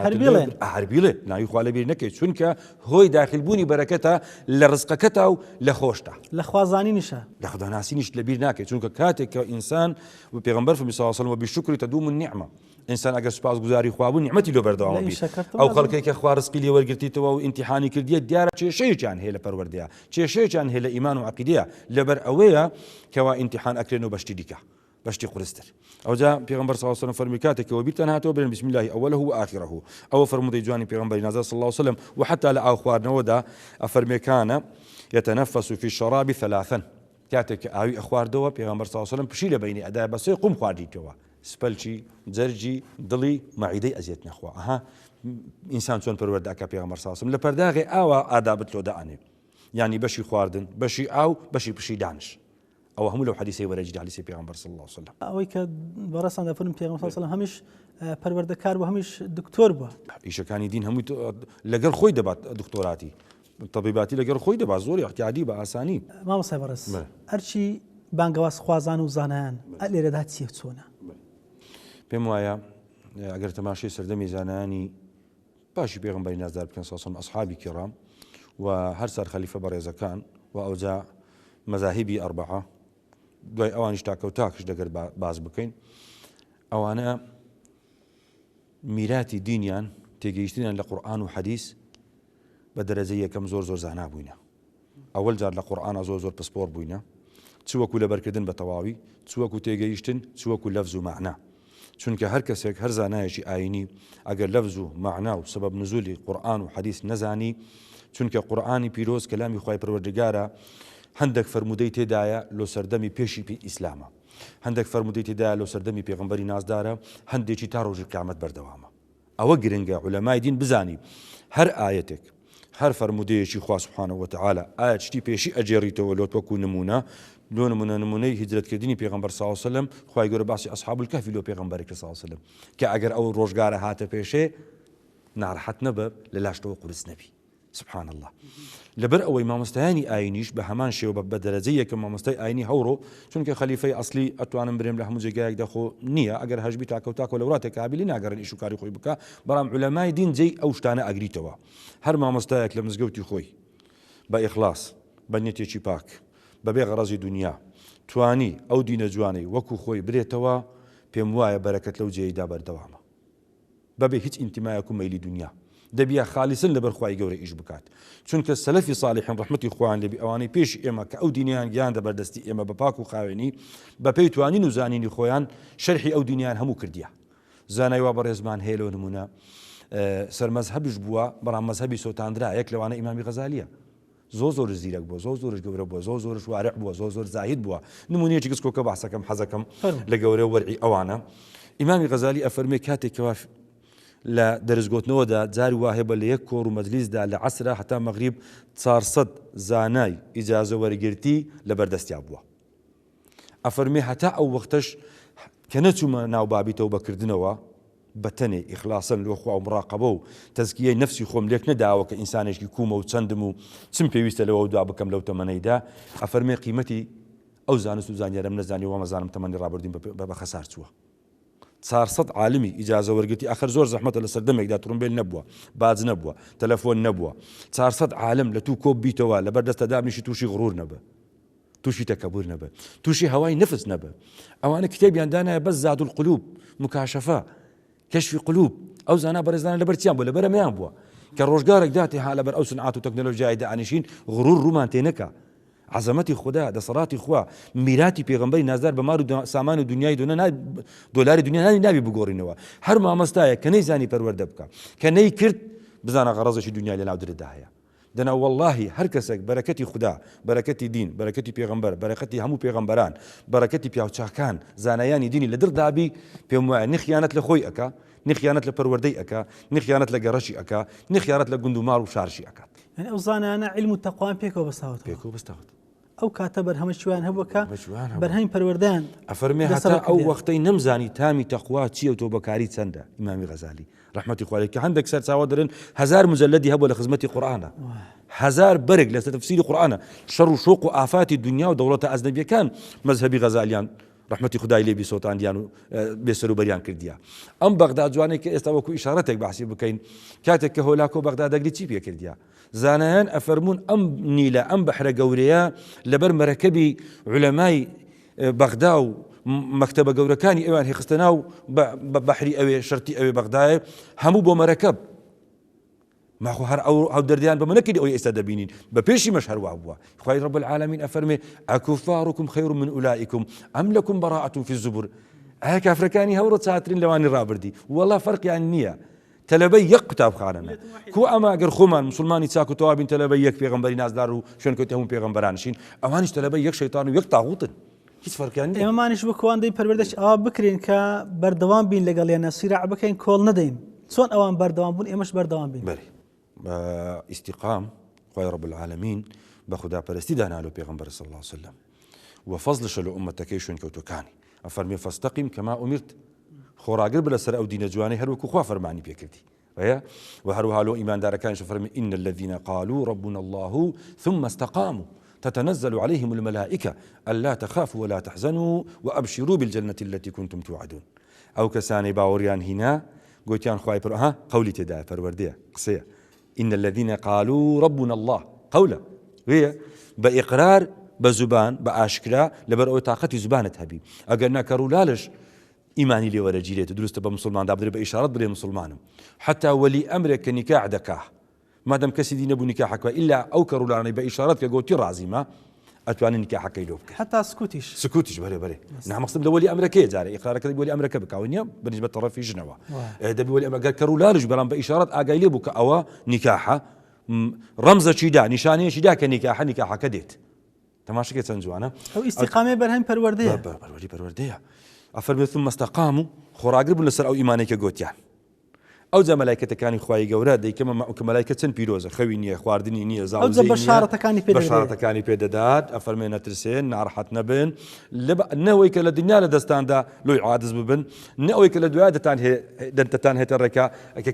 هەربیڵێ ناوی خوا لە بیر نەکەیت چونکە هۆی داخلبوونی بەرەکەتە لە ڕزقەکەتە و لە خۆشتە لە خوازانینیشە لە خوداناسینیش لە بیر ناکەیت چونکە کاتێک کە ئینسان و پێغەمبەر فەرمی صلی الله علیه و سلم بشکری تدوم النعمة ئینسان ئەگەر سوپاسگوزاری خوا بوو نیعمەتی لۆ بەردەوام بیت ئەو خەڵکەی کە خوا ڕزقی لێ وەرگرتیتەوە و ئیمتیحانی کردیە دیارە کێشەیەکیان هەیە لە پەروەردەیە کێشەیەکیان هەیە لە ئیمان و عەقیدەیە لەبەر ئەوەیە کەوا ئیمتیحان ئەکرێن و بەشتی دیکە بەشتی قورستر ئەوجا پێغەمبەر صلی الله علیه و سلم فەرمی کاتێکەوە بیرتان هاتەوە برێن بسم الله ئەوله و ئاخره ئەوە فەرموودەی جوانی پێغەمبەری نازان صلی الله علیه و سلم و حتی لە ئاو خواردنەوەدا ئەفەرمێ کانە يتنفس في الشراب ثلاثا کاتێک کە ئاوی ئەخواردەوە پێغەمبەر صلی الله علیه و سلم پشی لە بینی ئەدایە بە سێ قوم خواردیتەوە سپەلچی جەرجی دڵی مەعیدەی ئەزیەت نەخوا ئینسان چۆن پەروەردە ئەکا پێغەمبەر صلی الله علیه و سلم لە پەرداغێ ئاوا ئادابت لۆ دائەنێ یعنی بەشی خواردن بەشی ئاو بەشی پشی دانش ئەو هەموو لەو حەدیثەی وەرەجی حەدیثی پێغەمبەر صلی الله علیه و سلم ئەوەی کە بەڕاستان دەفەرمێن پێغەمبەر صلی الله علیه و سلم هەمیش پەروەردەکار بوو هەمیش دکتۆر بووە ئیشەکانی دین هەمووی لەگەڵ خۆی دەبات دکتۆراتی طبیباتی لەگەڵ خۆی دەبات زۆر احتیاطی بە ئاسانی مامۆستا بەڕێز هەرچی بانگەواز خوازان و زانایان لێرەدا چیە چۆنە پێم وایە ئەگەر تەماشای سەردەمی زانایانی باشی پێغەمبەری نازدار بکەن صلی الله علیه و سلم ئەصحابی کیرام و هەر سەر خەلیفە بەڕێزەکان و ئەوجا مەذاهیبی ئەربعە دوای ئەوانیش تاکەوتاکش دەگەر باز بکەین ئەوانە میراتی دینیان تێگەیشتنیان لە قورئان و حەدیث بە دەرەجەی یەکەم زۆر زانا بووینە ئەوەل جار لە قورئانە زۆر پسپۆر بووینە چوەکو لە بەرکردن بە تەواوی چوەکو تێگەیشتن چوەکو لەفز و معنە چونکە هەر کەسێک هەر زانایەکی ئاینی ئەگەر لەفز و معنا و سبب نزولی قورئان و حەدیث نەزانی، چونکە قورئانی پیرۆز کەلامی خوای پەروەردگارە، هەندێک فەرمودەی تێدایە لۆ سەردەمی پێشی ئیسلامە، هەندێک فەرمودەی تێدایە لۆ سەردەمی پێغەمبەری نازدارە، هەندێکی تا ڕۆژی قیامەت بەردەوامە. ئەوە گرنگە عولەمای دین بزانی هەر ئایەتێک هەر فەرمودەیەکی خوا سوبحانەهو وتەعالە ئایا شتی پێشی ئەجێڕیتەوە لۆ وەکو نمونە، لۆ نمونەی هیجرەتکردنی پێغەمبەر صلی الله علیه وسلم، خوای گەورە باسی ئەصحاب الکهف لۆ پێغەمبەرێک صلی الله علیه وسلم کە ئەگەر ئەو ڕۆژگارە هاتە پێشێ ناڕەحەت نەبە لە لاشتەوە قورس نەبی. سبحان الله. لەبەر ئەوەی مامۆستایانی ئاینیش بە هەمان شێوە بە دەرەجەی یەکەم مامۆستای ئاینی هەوڕۆ، چونکە خەلیفەی ئەسلی ئەتوانم برێم لە هەموو جێگایەک دەخۆ نییە، ئەگەر هەژبی تاکەوتاکە لە وڵاتێک کابلی ناگەڕێن ئیش و کاری خۆی بکە، بەڵام عولەمای دین جێی ئەو شتانە ئەگریتەوە. هەر مامۆستایەک لە مزگەوتی خۆی بە ئیخلاس، بە نیەتێکی پاک، بەبێ غەرەزی دنیا توانی ئەو دینە جوانەی وەکو خۆی برێتەوە، پێم وایە بەرەکەت لەو جێیدا بەردەوامە، بەبێ هیچ ئینتیمایەک و مەیلی دنیا، دەبیە خالیسن لەبەر خوای گەورە ئیش بکات. چونکە سەلەفی صالحین ڕەحمەتی خوان لێبی ئەوانەی پێشی ئێمە کە ئەو دینیان گیان دەبەردەستی ئێمە بە پاک و خاوێنی بە پێی توانین و زانینی خۆیان شەرحی ئەو دینیان هەموو کردیە. زانای وا بەڕێزمان هەیە لەوە نمونە سەرمەزهەبیش بووە، بەڵام مەزهەبی سۆتاندرا، یەک لەوانە ئیمامی غەزالیە، زۆر زیرەک بووە، زۆرش گەورە بووە، زۆرش وارع بووە، زۆر زاهید بووە. نمونەیەکی گسکۆکە باسەکەم حەزەکەم لە گەورە وەرعی ئەوانە. ئیمامی غەزالی ئەفەرمێ کاتێکەوە لە دەرزگۆتنەوەدا جاری وهەیە بە لە یەک کۆڕ و مەجلیسدا لە عەسرە هەتا مەغریب 400 زانای ئیجازە وەرگرتی لە بەردەستیا بووە. ئەفەرمێ هەتا ئەو وەختەش کە نەچوومە ناو بابی تەوبەکردنەوە بەتەنێ ئیخلاسن لۆ خوا و مراقەبە و تەزکیەی نەفسی خۆم لێک نەداوە کە ئینسانێکی کومە و چەندم و چم پێویستە لەوە دوا بکەم لەو تەمەنەیدا. ئەفەرمێ قیمەتی ئەو زانست و زانیارم نەزانی وە مەزانم تەمەنی ڕابردین بە خەسار چووە. 400 عالمی ئیجازە وەرگرتی، ئەخر زۆر زەحمەتە لە سەردەمێکدا تڕومبێل نەبووە، باج نەبووە، تەلەفۆن نەبووە، 400 عالم لە توو کۆب بیتەوە لەبەر دەستە دابنیشی تووشی غڕور نەبە، تووشی تەکەبور نەبە، تووشی هەوای نەفس نەبە. ئەوانە کتێبیان دانایە بەس زاد القلوب، مکاشەفە، کەشفی قلوب. ئەو زانا بەڕێزانە لەبەر چیان بووە؟ لەبەر ئەمەیان بووە کە ڕۆژگارێک داتێ ها لەبەر ئەو سنعات و تەکنۆلۆژیایدا ئانیشین غڕور ڕوومان تێ نەکا. عەزەمەتی خوددا، دەسەڵاتی خوا، میراتی پێغەمبەری نازدار بە مال و سامان و دنیای دۆلاری دنیا نابی بگۆڕینەوە. هەر مامۆستایە کە نەیزانی پەروەردە بکە، کە نەی کرد بزانە غەڕەزێکی دنیای لە ناودرتدا هەیە. دەنا وەڵڵاهی هەر کەسێک بەرەکەتی خوددا، بەرەکەتی دین، بەرەکەتی پێغەمبەر، بەرەکەتی هەموو پێغەمبەران، بەرەکەتی پیاوچاکان، زانایانی دینی لە دڵدابی، پێم وایە نەخیانەت لە خۆی ئەکا، نەخیانەت لە پەروەردەی ئەکا، نەخیانەت لە گەڕەشی ئەکا، نەخیانەت لە گوند و ماڵ و شارشی ئەکات. ئەو زانانە عیلم و تەقوان پێکەوە بەستاوت. ئەو کاتە بەرهەمەشیوان هەبووە کە بەرهەمی پەروەردەیان. ئەفەرمێ هەتا ئەو وەختەی نەمزانی تامی تەقوا چییە و تۆ بەکاری چەندە. ئیمامی غەزالی ڕەحمەتی خوا لێی کە هەندێک سەرچاوە دەرن 1000 مجەلەدی هەبووە لە خزمەتی قورئانە، 1000 بەرگ لە تەفسیری قورئانە. شەڕ و شۆق و ئافاتی دنیا و دەوڵەتە ئەجنەبیەکان مەزهەبی غەزالیان ڕەحمەتی خودای لێبی سۆتاندیان و بێسەروبەریان کردیە. ئەم بەغدا جوانەی کە ئێستا وەکو ئیشارەتێک باسی بکەین، کاتێک کە هۆلاکۆ بەغدا دەگری چی پێ کردیە؟ زانایان ئەفەرمون ئەم نیلە، ئەم بەحرە گەورەیە لەبەر مەرەکەبی عولەمای بەغدا و مەکتەبە گەورەکانی ئەوان هێخستە ناو بەحری ئەوێ شەرتی ئەوێ بەغدایە، هەموو بۆ مەرەکەب. ماخۆ هەر ئەو دەردیان بە منەکەی ئەوی ئێستا دەبینین، بە پێشی مەش هەروە بووە. خوای رب العالمین ئەفەرمێ ئەکوفارکم خەیر من ئولائیکم ئەم لەکم بەڕاءەتون فی الزبور. ئایا کافرەکانی هەوڕە چاترین لەوانی ڕابردی؟ وەڵا فەرقیان نییە. تەلەبەی یەک قوتابخانەنە. کو ئەمە ئەگەر خۆمان مسلمانی چاک و تەوابین تەلەبەی یەک پێغەمبەری نازدار و شوێنکەوتی هەموو پێغەمبەرانشین، ئەوانیش تەلەبەی یەک شەیطان و یەک تاغوتن. هیچ فەرقیان نییە. ئێمەمانیش بکوان دەی پەروەردەش ئەوا بکرین کە بەردەوام بین لەگەڵیانە، سیراع بکەین، کۆڵ نەدەین. چۆن ئەوان بەردەوام بوون ئێمەش بەردەوام بین. استقام خوای رب العالمین بە خوداپەرستی دانالۆ پێغەمبەر صلی الله علیه وسلم و فەزلشە لە ئومەتەکەی شوێنکەوتوەکانی. ئەفەرمێ فەستەقیم کەما ئومیرت، خۆراگر بە لەسەر ئەو دینە جوانەی هەروەکو خوا فەرمانی پێکردی. وهروها لو إيمان داركان شفرم إن الذين قالوا ربنا الله ثم استقاموا تتنزل عليهم الملائكة ألا تخافوا ولا تحزنوا وأبشروا بالجنة التي كنتم توعدون. أو كساني باوريان هنا قوتيان خواي قولي تدا فروردية قصية إن الذين قالوا ربنا الله قولا هي بإقرار بزبان بأشكرا لبرأو طاقة زبانة هبي أقلنا كرولالش إيماني لي ولا جيريت دروست بمسلمان دابدري بإشارات بري مسلمانم حتى ولي أمرك نكاح دكاه ما دام كسي دين أبو نكاحك إلا أو كرولاني بإشارات كقوتي رازمة ئەتوانین نیکاحەکەی لۆ بکەین حتا سکوتیش سکوتیش بەرێ نامەقصد لە وەلی ئەمریکای جارە ئیقرارەکەی وەلی ئەمریکا بکاو نییە بەنسبەت تەڕەفی ژنەوە دەبی وەلی ئەمریکا کەڕوولارش بەڵام بە ئیشارەت ئاگای لێ بوو کە ئەوە نیکاحە ڕەمزەکی دا نیشانەیەکی دا کە نیکاحەکە دێت تەماشاکە چەند جوانە ئەو ئیستیقامەی بەرهەم پەروەردەیە پەروەردەیە ئەفەرمێت ثم استقاموا خۆراگر بوون لەسەر ئەو ئیمانێکە گوتیان ئەو جا مەلایکەتەکانی خوای گەورە دەیکەمە کە مەلایکە چەند پیرۆزە خەوی نییە خواردنی نییە زاوزەی نییە بەشارەتەکانی پێدەدات ئەفەرمێ نەترسێن ناڕەحەت نەبن نەوەی کە لە دنیا لە دەستاندا لۆی عادز ببن نەوەی کە لە دوای دەتان هێتە ڕێکا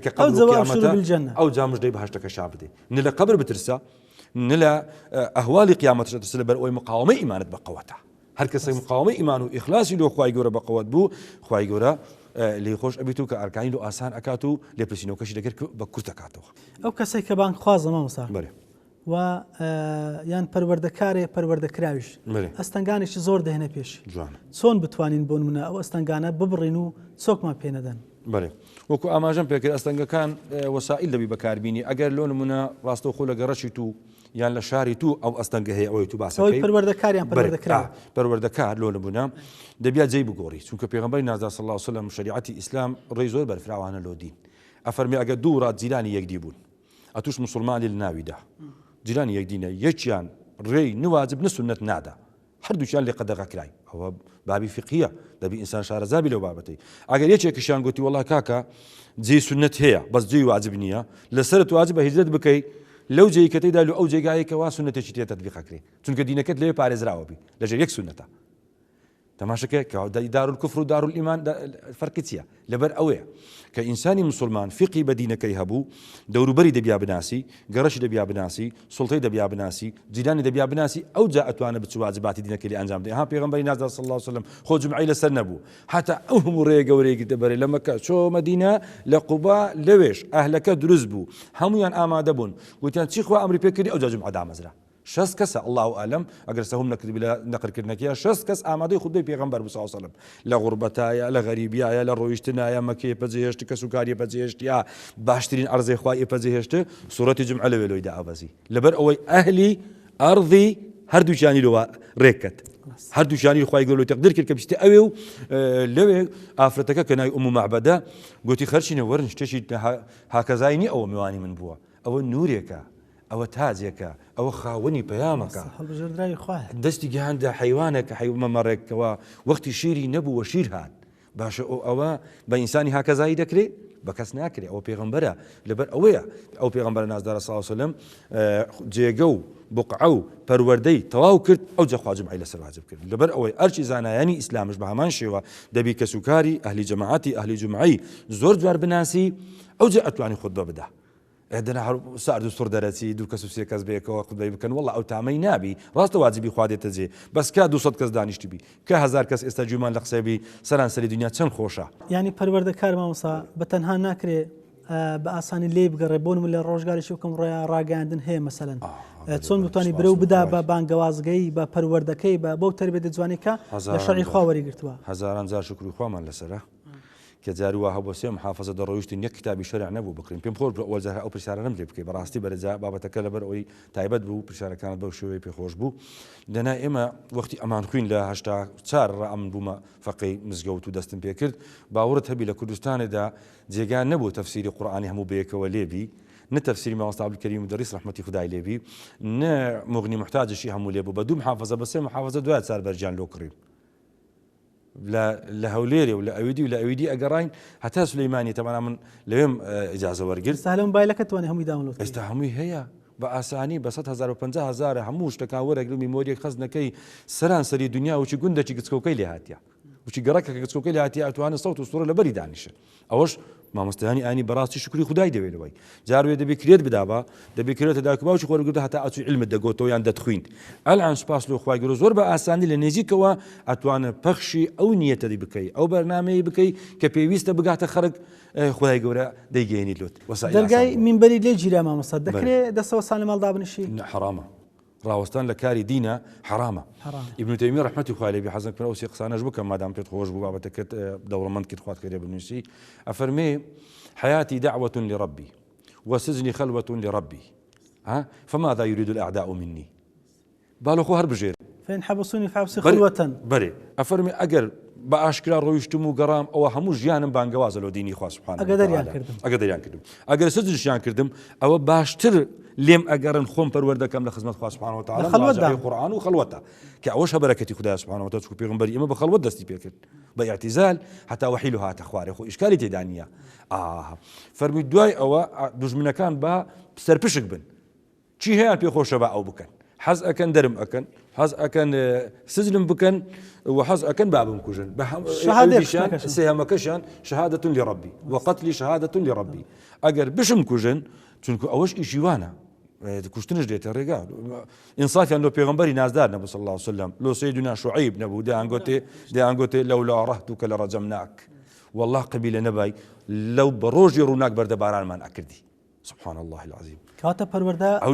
کە قەبر و قیامەتە ئەو جا مژدەی بەهەشتەکە شا بدەی نە لە قەبر بترسە نە لە ئەهواڵی قیامەتش دەترسە لەبەر ئەوەی مقاومەی ئیمانت بەقەوەتە هەر کەسەی مقاومەی ئیمان و ئیخلاسی لۆ خوای گەورە بەقەوەت بوو خوای گەورە لێ خۆش ئەبیت و کە ئەرکانی و ئاسان ئەکات و لێپرسینەوەکەشی دەکرد بە کورت دەکاتەوە ئەو کەسێک کە بانگ خوازە مامۆستا و یان پەروەردەکراویش ئەستەنگانێکی زۆر دەهێنە پێش چۆن بتوانین بۆ نمونە ئەو ئەستەنگانە ببڕین و چۆکمان پێ نەدەن بەێ وەکو ئاماژەم پێکرد ئەستەنگەکان وەسائل دەبی بەکاربینی ئەگەر لۆ نمونە ڕاستەوخۆ لە گەڕەشی تو یان لە شاری تو ئەو ئەستەنگە هەیە ئەوەی تو باسەکەی پەروەردەکاریان پەروەردەکار لۆ نبوونە دەبیات جێی بگۆڕی چونکە پێغەمبەری نازدار صلی الله علیه و سلم شریعەتی ئیسلام ڕێی زۆر بەرفراوانە لۆ دین ئەفەرمی ئەگەر دوو ڕات جیرانی یەکدی بوون ئەتوش موسڵمانی لە ناویدا جیرانی یەکدینە یەکیان ڕێی نواجب نسونەت نادا هەردووچیان لێ قەدەغەکرای ئەوە بابی فقهیە دەبی ئینسان شارەزابی لەو بابەتەی ئەگەر یەکێکیشیان گوتی وەڵا کاکە جێی سونەت هەیە بەس جێی واجب نییە لەسەرت واجب بە هیجرەت بکەی لەو جێی کە تێدا لە ئەو جێگایەکەوا سونەتێکی تێ تەطبیقەکرێ چونکە دینەکەت لێ پارێزراوە بی لەژێر یەک سونەتە تەماشاکە کە دارالکوفر و دارالئیمان فەرقی چییە لەبەر ئەوەیە کە ئینسانی مسلمان فقی بە دینەکەی هەبوو دەوروبەری دەبیا بناسی گەڕەشی دەبیا بناسی سوڵتەی دەبیا بناسی جیرانی دەبیا بناسی ئەو جا ئەتوانە بچ واجباتی دینەکەی لێ ئەنجام بدەی ها پێغەمبەری نازدار صلی الله علیه و سلم خۆ جمعەی لەسەر نەبوو هەتا ئەو هەموو ڕێگە گەورەیەکی دەبەرێ لە مەکە چۆ مەدینە لە قوبا لەوێش ئەهلەکە دروست بوو هەمویان ئامادە بوون گوتیان چی خوا ئەمری پێ کردی ئەو جا جمعە دامەزرا 6 کەسە الله ئەعلەم ئەگەر سەهوم نەکردی لە نەقلکردنەکەیە 6 کەس ئامادەی خودبەی پێغەمبەر صلی الله علیه و سلم لە غوربەتایە لە غەریبیایە لە ڕۆیشتنایە مەکەیە پەجێهێشت کە سوکاریە پەجێهێشت یا باشترین عەرزەی خوای پەجێهێشت سوورەتی جمعە لەوێ لۆی دائەبەزی لەبەر ئەوەی ئەهلی ئەرضی هەردووچیانی لەوە ڕێککەت هەردووچیانی خوای گەورە تەقدیر کرد کە بچتە ئەوێ و لەوێ ئافرەتەکە کە ناوی ئوم مەعبەدە گوتی خەرچینە وەرن شتێکی هاکەزای نی ئەوە میوانی من بووە ئەوە نورێکە ئەوە تاجێکە ئەوە خاوەنی پەیامەکە دەستی گیهاندا حیوانێکە حیومەمەڕێکەوە وەختی شیری نەبووە شیر هات باشە ئەوە بە ئینسانی هاکەزایی دەکرێت بە کەس ناکرێت ئەو پێغەمبەرە لەبەر ئەوەیە ئەو پێغەمبەر نازدار صلی الله علیه و سلم جێگە و بقعە و پەروەردەی تەواو کرد ئەو جا خوا جمعەی لەسەر واجب کرد لەبەر ئەوەی ئەرچی زانایانی ئیسلامش بە هەمان شێوە دەبی کە سوکاری ئەهلی جەماعەتی ئەهلی جمعەی زۆر جوار بناسی ئەو جا ئەتوانی خودبە بدە ئێدەنا سارد و سوڕ دەرەچی دوو کەس و سێ کەس بەیەکەوە خودبەی بکەن وەڵڵا ئەو تامەی نابی ڕاستە واجبی خوا دێتە جێ بەس کا 200 کەس دانیشتی بی کە 1000 کەس ئێستا جومان لە قسەبی سەرانسەری دنیا چەند خۆشە ینی پەروەردەکار مامۆستا بە تەنها ناکرێ بە ئاسانی لێ بگەڕێ بۆ نمونە لە ڕۆژگاریشی وکەم ڕۆیان ڕاگەاندن هەیە مەسەلەن چۆن بتوانانی برە و بدا بە بانگەوازگەی بە پەروەردەکەی بە بەو تەربیەت جوانێکە لە شەڕی خوا وەریگرتووە هەزاران جار شکری خوامان لەسەرە کە جاروە هەبوو سێ محافظە دەڕۆیشتن یەک کتابی شەرع نەبوو بکرین پێم خۆش بە ئەوەجار ئەو پرسیارانم لێ بکەی بەڕاستی بەرەجا بابەتەکە لەبەر ئەوەی تایبەت بوو پرسیارەکانت بەو شێوەیە پێخۆش بوو دەنا ئێمە وەختی ئەمان خوین لە 84 ڕەئەمن بوومە فەقەی مزگەوت و دەستم پێ کرد باوەڕت هەبی لە کوردستانێدا جێگان نەبوو تەفسیری قورئانی هەموو بەیەکەوە لێبی نە تەفسیری مامۆستا عەبدولکەریم دەریس ڕەحمەتی خودای لێبی نە مغنی محتاجشی هەموو لێبوو بە دوو محافظە بە سێ محافظە دوای چار بەرجیان لۆ کڕیم لە هەولێرێ و لە ئەویدی و لە ئەویدی ئەگەڕین هەتا سولەیمانی تەمانا من لەوێم ئیجازە وەرگرت ئێستا لە مۆبایلەکە توانێ هەمووی داونلۆد ئێستا هەمووی هەیە بە ئاسانی بە 150,000 هەموو شتەکان وەرەگرت میمۆریەک خەزنەکەی سەرانسەری دنیا وچی گوندەکی گچکۆکەی لێ هاتیە وچی گەڕەکە گچکۆکەی لێ هاتیە ئەتوانێت سەوت و سوورە لەبەری دانیشە ئەوەش مامۆستایانی ئانی بەڕاستی شکری خودای دەوێتەوەی جاروێ دەبێت کرێت بدابە دەبێت کرێتە داکە باوکی خۆرەگرتە هەتا ئەچوی علمت دەگۆتەوە یان دەتخوین ئەلان سوپاس لۆ خوای گەورە زۆر بە ئاسانی لە نێزیکەوە ئەتوانە پەخشی ئەو نیەتەی بکەی ئەو بەرنامەیە بکەی کە پێویستە بگاتە خەڵک خوای گەورە دەیگەێنیت لۆت دەرگای مینبەری لێ گیرا مامۆستا دەکرێت دەستەوە سانە ماڵدا بنشی حرامە ڕاوەستان لە کاری دینە حرامە ئیبن تەیمیە ڕەحمەتی خوای لێبی حەزم کرد ئەو سێ قسانەش بکەم مادام پێت خۆش بوو بابەتەکەت دەوڵەمەند کرد خوات کردێ بنووسی ئەفەرمێ حياتي دعوة لربي وسجني خلوة لربي فماذا يريد الأعداء مني بالو خو هەر بژێر فإن حبسوني فحبسي خلوة بەێ ئەفەرمی ئەگەر بە ئاشکرا ڕۆیشتم و گەڕام ئەوە هەموو ژیانم بانگەوازە لۆ دینی خوا سوبحانەهو وتعالە ئەگە دەریان کردم ئەگەر سزیشیان کردم ئەوە باشتر لێم ئەگەڕن خۆم پەروەردەکەم لە خزمەت خوا سوبحانەهو وتعالە مراجعەی قورئان و خەڵوەتە کە ئەوەش بەرەکەتی خودای سوبحانەهو وتعالە چونکە پێغەمبەری ئێمە بە خەڵوەت دەستی پێ کرد بە ئیعتیزال هەتا وەحی هاتە خوارێ خۆ ئیشکالی تێدا نییە فەرمی دوای ئەوە دوژمنەکان بە سەرپشک بن چی هەیە پێخۆشە بە ئەو بکەن حەز ئەکەن دەرم ئەکەن حەز ئەکەن سجنم بکەن و حەز ئەکەن بابم کوژن سێهەمەکەشیان شهادة لربي وقتلی شهادة لربي ئەگەر بشم کوژن چونکە ئەوەش ئیشی وانە کوشتنش دێتە ڕێگا ئینسافیان لۆ پێغەمبەری نازدار نەبوو صلی الله عليه وسلم لۆ سەیدنا شوعیب نەبوو دەیانگوتێ لەولا ڕەحتوکە لەڕەجەمناک والله قبیلە نەبای لەو بە ڕۆژی ڕووناک بەردە بارانمان ئەکردی سبحان الله العظيم كاتب پرورده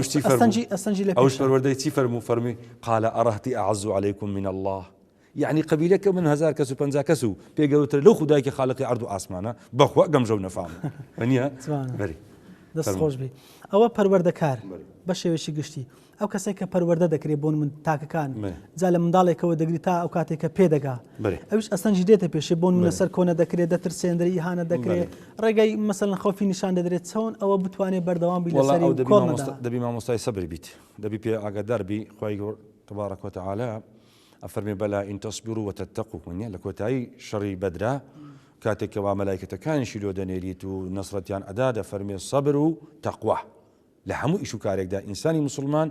استنجي أوش پرورده چی فرمي قال أرهتي أعز عليكم من الله يعني قبيلة من 1000 كسو 50 كسو بيقولوا لو خدايك خالقي عرض آسمانه بخوا قمجو نفهم منيها بري دەست خۆش بێ ئەوە پەروەردەکار بە شێوێکی گشتی ئەو کەسێک کە پەروەردە دەکرێت بۆن من تاکەکان جا لە منداڵێکەوە دەگری تا ئەو کاتێککە پێدەگا ئەوش ئەستەنجی دێتە پێشێ بۆن منە سەر کۆنە دەکرێت دەترسێنەری ئیهانە دەکرێت ڕێگەی مەسەڵەن خەوفی نیشان دەدرێت چۆن ئەوە بتوانێت بەردەوام بی لەسەری دەبی مامۆستای سەبری بیت دەبی پێ ئاگادار بی خوای تبارك وتعالى أفرمي بلا إن تصبروا وتتقوا من لە کۆتایی شەڕی بەدرا کاتێکەوە مەلایکەتەکانی شیلۆ دەنێریت و نەسرەتیان ئەدا دەفەرمێ سەبر و تەقوا لە هەموو ئیش و کارێکدا ئینسانی مسلمان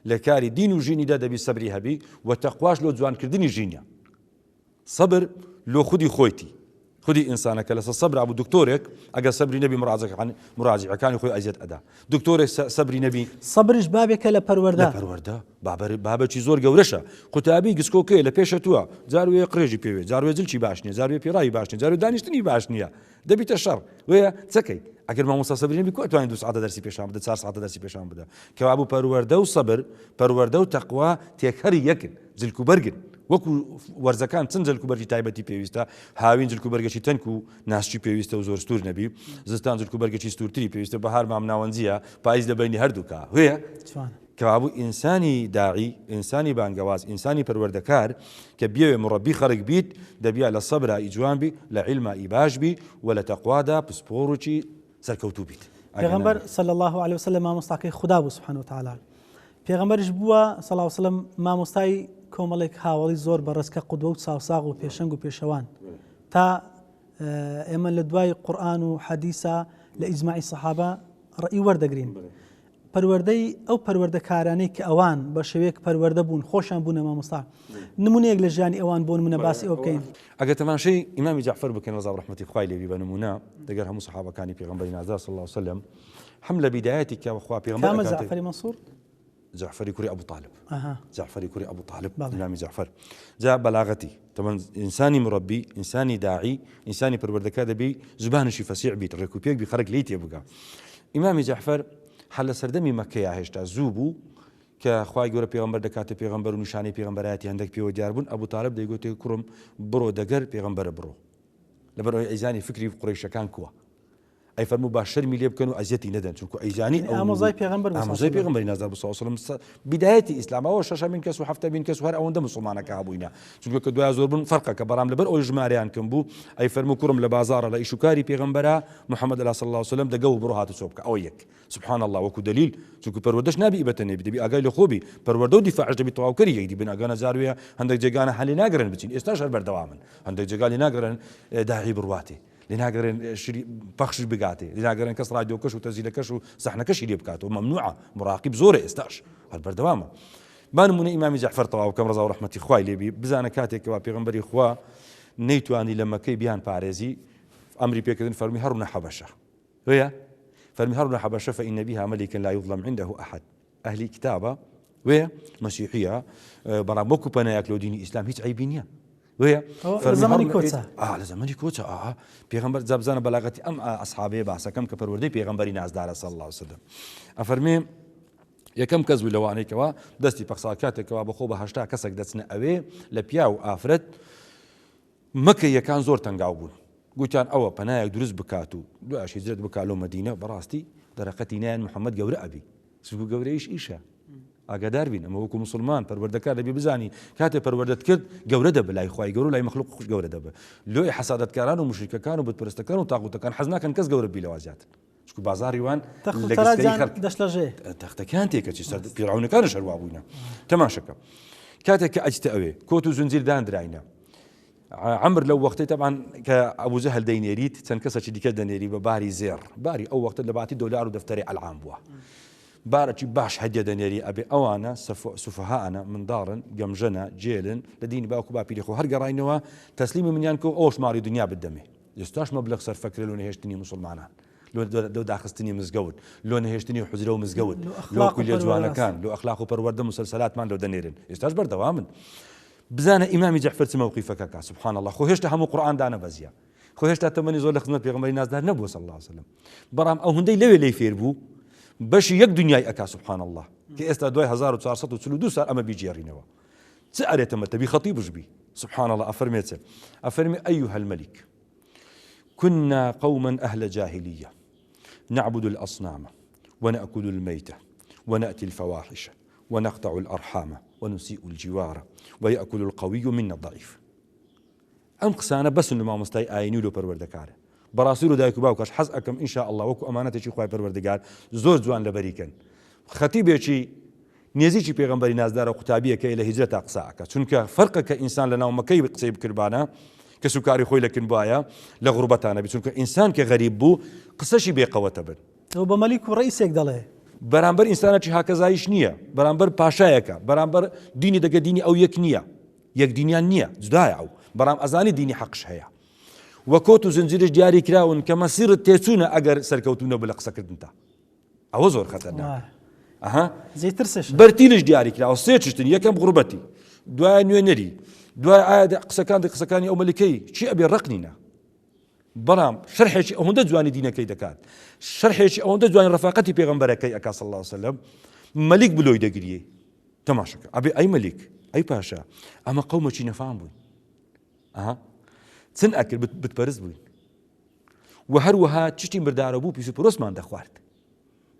لە کاری دین و ژینیدا دەبی سەبری هەبی و تەقواش لۆ جوانکردنی ژینە سەبر لۆ خودی خۆیتی خودی ئینسانەکە لەسەر سەبر بوو دکتۆرێک ئەگەر سەبری نەبی مراجعەکانی خۆی ئەزیەت ئەدا دکتۆرێک سەبری نەبی سەبریش بابێکە لە پەروەردە بابەتی زۆر گەورەشە قوتابی گسکۆکەیە لە پێشە تووە جاروێ قڕێژی پێوێت جاروێ جلکی باش نییە جاروێ پێڕایی باش نیە جاروێ دانیشتنی باش نییە دەبیتە شەڕ وەیە چەکەی ئەگەر مامۆستا سەبری نەبی کو ئەتوانین 2 ساعت دەرسی پێشان بدە 4 ساعت دەرسی پێشان بدە کەوا بوو پەروەردە و سەبر پەروەردە و تەقوا تێکهەری یەکن جلک و بەرگن وەکو وەرزەکان چەند جلکوبەرگی تایبەتی پێویستە هاوین جلکوبەرگەی تەنک و ناسچی پێویستە و زۆر ستور نەبی زستان جلکوبەرگێکی ستورتری پێویستە بەهار مام ناوەنجیە پاییز لە بینی هەردووکە هەیە کەوابوو ئینسانی داعی ئینسانی بانگەواز ئینسانی پەروەردەکار کە بێوێ مڕەبی خەڵک بیت دەبیا لە سەبرا ئیجوان بی لە عیلما ئیباش بی و لە تەقوادا پسپۆڕوکی سەرکەوتوو بیت پێغەمبەر صلی الله عليه وسلم مامۆستاکەی خوددا بوو سبحانه وتعالى پێغەمبەریش بووە صلی الله عليه وسلم مامۆستای کۆمەڵێک هاوڵی زۆر بەڕێزکە قودوە و چاوساغ و پێشەنگ و پێشەوان تا ئێمە لە دوای قورئان و حەدیسە لە ئیجماعی سەحابە ڕەئی وەردەگرین پەروەردەی ئەو پەروەردەکارانەی کە ئەوان بە شێوەیەک پەروەردە بوون خۆشیان بوونە مامۆستا نمونەیەک لە ژیانی ئەوان بۆن منە باسی ئەو بکەین ئەگەر تەماشای ئیمامی جعفەر بکەین ڕەزا و ڕەحمەتی خوای لێبی بە نمونە دەگەر هەموو سەحابەکانی پێغەمبەری نازدار صلی الله عليه وسلم هەم لە بیدایەتی کە خوا پێغەمبەر جعفەری مەنسوور جعفری کوری أبو طالب جعفری کوری أبو طالب إمام جعفر جاء بلاغتي طبعا إنساني مربي إنساني داعي إنساني پروردگار دبي زبانشي فسيع بيت ركوبيك بخرج ليتي بقى إمام جعفر حل سردمي مكة هشتا زوبو كخواي جورا پیغمبر دكات پیغمبر ونشاني پیغمبراتي عندك بيو دياربون أبو طالب ديقول كرم برو دقر پیغمبر برو لبرو إيزاني فكري قريش كان كوا أي فرمو باشر ملي بكنوا أزيتي ندن شو أيزاني أو أموزاي پیغمبر نازل بصلى الله عليه وسلم بداية الإسلام أو شاشة من كسو حفتة بين كسو هر أو ندم مسلمانك هابوينا شو كدوا زوربون فرقة كبرام لبر أو جماريان كمبو أي فرمو كرم لبازار لا إشكاري پیغمبرا محمد صلى الله عليه وسلم دقوا بروهات سوبك أو يك سبحان الله وكو دليل شو كبرودش نبي إبتني بدي أجاي لخوبي برودو دفاع جبي طواو كريه يدي بين أجانا زاروية عندك جانا حالي ناقرن بتشين استشهر بردوامن عندك جانا ناقرن داعي برواتي لناقرن شري بخش بقاتي لناقرن كسر راديو كش وتسجيل كش وصحنا كش اللي بكاته ممنوعة مراقب زورة استاش هالبردوامة بان من إمام جعفر طواو كم رضا ورحمة إخوائي لي بزانا كاتك وبيغمبري إخوا نيتواني لما كي بيان باريزي أمري بيكذن فرمي هرنا حبشة ويا فرمي هرنا حبشة فإن بها ملكا لا يظلم عنده أحد أهل كتابة ويا مسيحية براموكو بنا ياكلو دين الإسلام هيك عيبينيا وهي زماني كوتا زماني كوتا پیغمبر زبزانه بلاغتي ام اصحابي باسا كم كپروردي پیغمبري نازدار صلى الله عليه وسلم افرمي یەکەم کەس بوو لەوانەیەکەوە دەستی پەخساکاتێکەوە بەخۆ بە هەشتا کەسێک دەچنە ئەوێ لە پیا و ئافرەت مەکە یەکان زۆر تەنگاو بوون گوتیان ئەوە پەنایەک دروست بکات و دوایش هیجرەت بکات لەو مەدینە بەڕاستی دەرەقەتی نایەن محەممەد گەورە ئەبی سبوو گەورەیش ئیشە ئاگادار بین ئەمە وەکو مسلمان پەروەردەکار دەبێ بزانی کاتێ پەروەردەت کرد گەورە دەبە لای خوای گەورە لای مەخلوق خوش گەورە دەبە لۆی حەسادەتکاران و مشریکەکان و بتپەرستەکان و تاغوتەکان حەز ناکەن کەس گەورە بی لەوا زیاتر چکو بازاڕی وان تەختەکان تێکەچی سەر پیرعونەکانش هەروە بووینە تەماشەکە کاتێک کە ئەجتە ئەوێ کۆت و زنجیر دانراینە عمر لەو وەختەی تەبعاً کە ئەبوو جەهل دەینێریت چەند کەسێکی دیکە دەنێری بە باری زێر باری ئەو وەختە لە باتی دۆلار و دەفتەری ئەلعام بووە بارەکی باش هەدیە دەنێری ئەبێ ئەوانە سوفەهانە منداڵن گەمژەنە جێلن لە دینی باوکو باپیری خۆ هەر گەڕاینەوە تەسلیمی منیان کە ئەو شماری دنیا بدەمێ ئێستاش مەبلەغ سەرفەکرێ لۆ نەهێشتنی مسلمانان لۆ داخستنی مزگەوت لۆ نەهێشتنی حوجرە و مزگەوت لۆ کولێ جوانەکان لۆ ئەخلاق و پەروەردە مسلسلاتمان لۆ دەنێرن ئێستاش بەردەوامن بزانە ئیمامی جەعفەر چ مەوقیفەکە سبحان الله خۆ هێشتا هەموو قورئان دانەبەزیە خۆ هێشتا تەمەنی زۆر لە خزمەت پێغەمبەری نازدار نەبووە صلی الله علیه وسلم بەڵام ئەو هەندەی لەوێ لێی فێر بوو بەشی یەک دنیای ئەکا سبحان الله کە ئێستا دوای 1442 سال ئەمە بیجێڕینەوە چ ئەرێتەمە تەبی خەتیبش بی سبحان الله ئەفەرمێ أيها الملك كنا قوما أهل جاهلية نعبد الأصنام ونأكل الميتة ونأتي الفواحش ونقطع الأرحام ونسيء الجوار ويأكل القوي منا الضعيف ئەم قسانە بەسن لە مامۆستای ئاینی لۆ پەروەردەکارە بەڕاستی و دایک و باوکەش حەز ئەکەم ئینشاء الله وەکو ئەمانەتێکی خوای پەروەردگار زۆر جوان لەبەریکەن خەتیبێکی نێزیکی پێغەمبەری نازدارە قوتابیەکە لە هیجرە تا قسا ئەکات چونکە فەرقەکە ئینسان لە ناو مەکەی قسەی بکردبانە کە سوکاری خۆی لەکن بایە لە غوربەتانە بی چونکە ئینسان کە غەریب بوو قسەشی بێقەوەتە بن ئەو بە مەلیک و ڕئیسێک دەڵێ بەرامبەر ئینسانێکی هاکەزاییش نییە بەرامبەر پاشایەکە بەرامبەر دینی دەگە دینی ئەو یەک نییە یەک دینیان نییە جدایە ئەو بەرام ئەزانی دینی حەقش هەیە وە کۆت و زنجیرش دیاری کراون کە مەسیرت تێچوونە ئەگەر سەرکەوتونە بە لە قسەکردنتا ئەوە زۆر خەتەرناکە بەرتیلش دیاری کراوە سێ چشتن یەکەم غوربەتی دوای نوێنەری دوای ئایا قسەکانی ئەو مەلیکەی چی ئەبێ ڕقنینە بەڵام شەرحێکی ئەوەندە جوانی دینەکەی دەکات شەرحێکی ئەوەندە جوانی ڕەفاقەتی پێغەمبەرەکەی ئەکا صلی الله علیه وسلم مەلیک بلۆی دەگریێ تەماشەکە ئەبێ ئەی مەلیک ئەی پاشا ئەمە قەومێکی نەفام بووین چەند ئەکرد بتپەرست بووین و هەروەها چشتی مردارە بوو پیس و پرۆسمان دەخوارد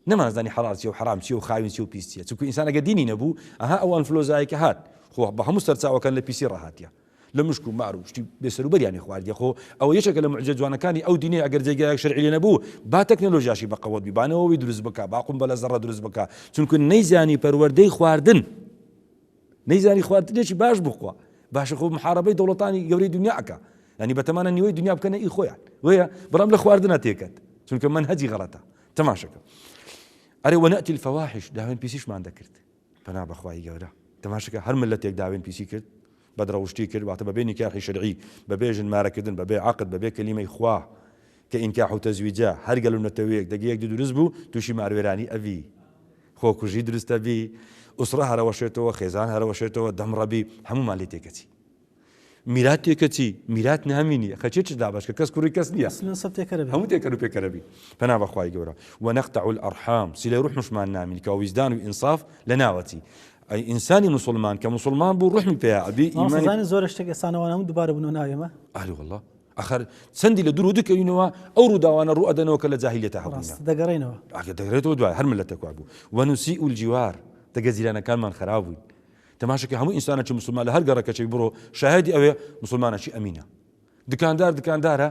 نەمانزانی حەڵال چییە و حەرام چییە و خاوین چییە و پیس چییە چونکە ئینسان ئەگەر دینی نەبوو ئەو ئەنفلۆزایەکە هات خۆ بە هەموو سەرچاوەکان لە پیسی ڕاهاتیە لە مشک و مار و شتی بێسەروبەریانی خواردیە خۆ ئەوە یەکێکە لە معجزە جوانەکانی ئەو دینەیە ئەگەر جێگایەک شەرعی لێ نەبوو با تەکنۆلۆژیاشی بەقەوەت بیبانەوەی دروست بکە با قومبەلە زەڕە دروست بکە چونکە نەیزانی پەروەردەی خواردن نەیزانی خواردنێکی باش بخوا باشە خۆ محارەبەی دەوڵەتانی گەورەی دنیا ئەکا ینی بەتەمانە نیوەی دنیا بکەنە ئی خۆیان وەیە بەڵام لە خواردنە تێکەت چونکە منهەجی غەڵەتە تەماشەکە ئەرێ وەنەئتی الفەواحش داوێن پیسیشمان دەکرد پەنا بەخوای گەورە تەماشەکە هەر ملەتێک داوێن پیسی کرد بەدڕەوشتی کرد واتە بەبێ نیکاحی شەرعی بەبێ ژنمارەکردن بەبێ عەقد بەبێ کەلیمەی خوا کە ئینکاح و تەزویجە هەر گەل و نەتەوەیەک دەگەیەک دروست بوو تووشی ماروێرانی ئەڤی خۆکوژی دروستە بی ئوسرە هەرەوەشێتەوە خێزان هەرەوەشێتەوە دەمڕەبی هەمومان لێ تێکەچی میرات تێکەچی میرات نامینیە خەچێ چ دابش کە کەس کوڕی کەس نییە هەموو تێکەر و پێکەرەبی پەنا بەخوای گەورە وەنەقطع الأرحام سیلەی ڕوحمشمان نامین کە ویزدان و ئینصاف لە ناوەتی ئەی ئینسانی مسلمان کە مسلمان بوو ڕوحمی پێیا ئەبی ئیمانی زۆر شتێک ئێسانەوە هەموو دووبارە بنەوە ناوێمە ئالی وەڵڵا ئەخەر چەندی لە دوور دکەوینەوە ئەو ڕووداوانە ڕوو ئەدەنەوە کە لە جاهیلیەتە هەبوونە دەگەڕێنەوە دەگەڕێتەوە دوای هەر ملەتێک وا بوو وەنوسیء الجوار دەگە جیرانەکانمان خراپ بووین تەماشەکە هەموو ئینسانێکی مسلمان لە هەر گەڕەکەچەی بڕۆ شاهدی ئەوێ مسلمانێکی ئەمینە دکاندارە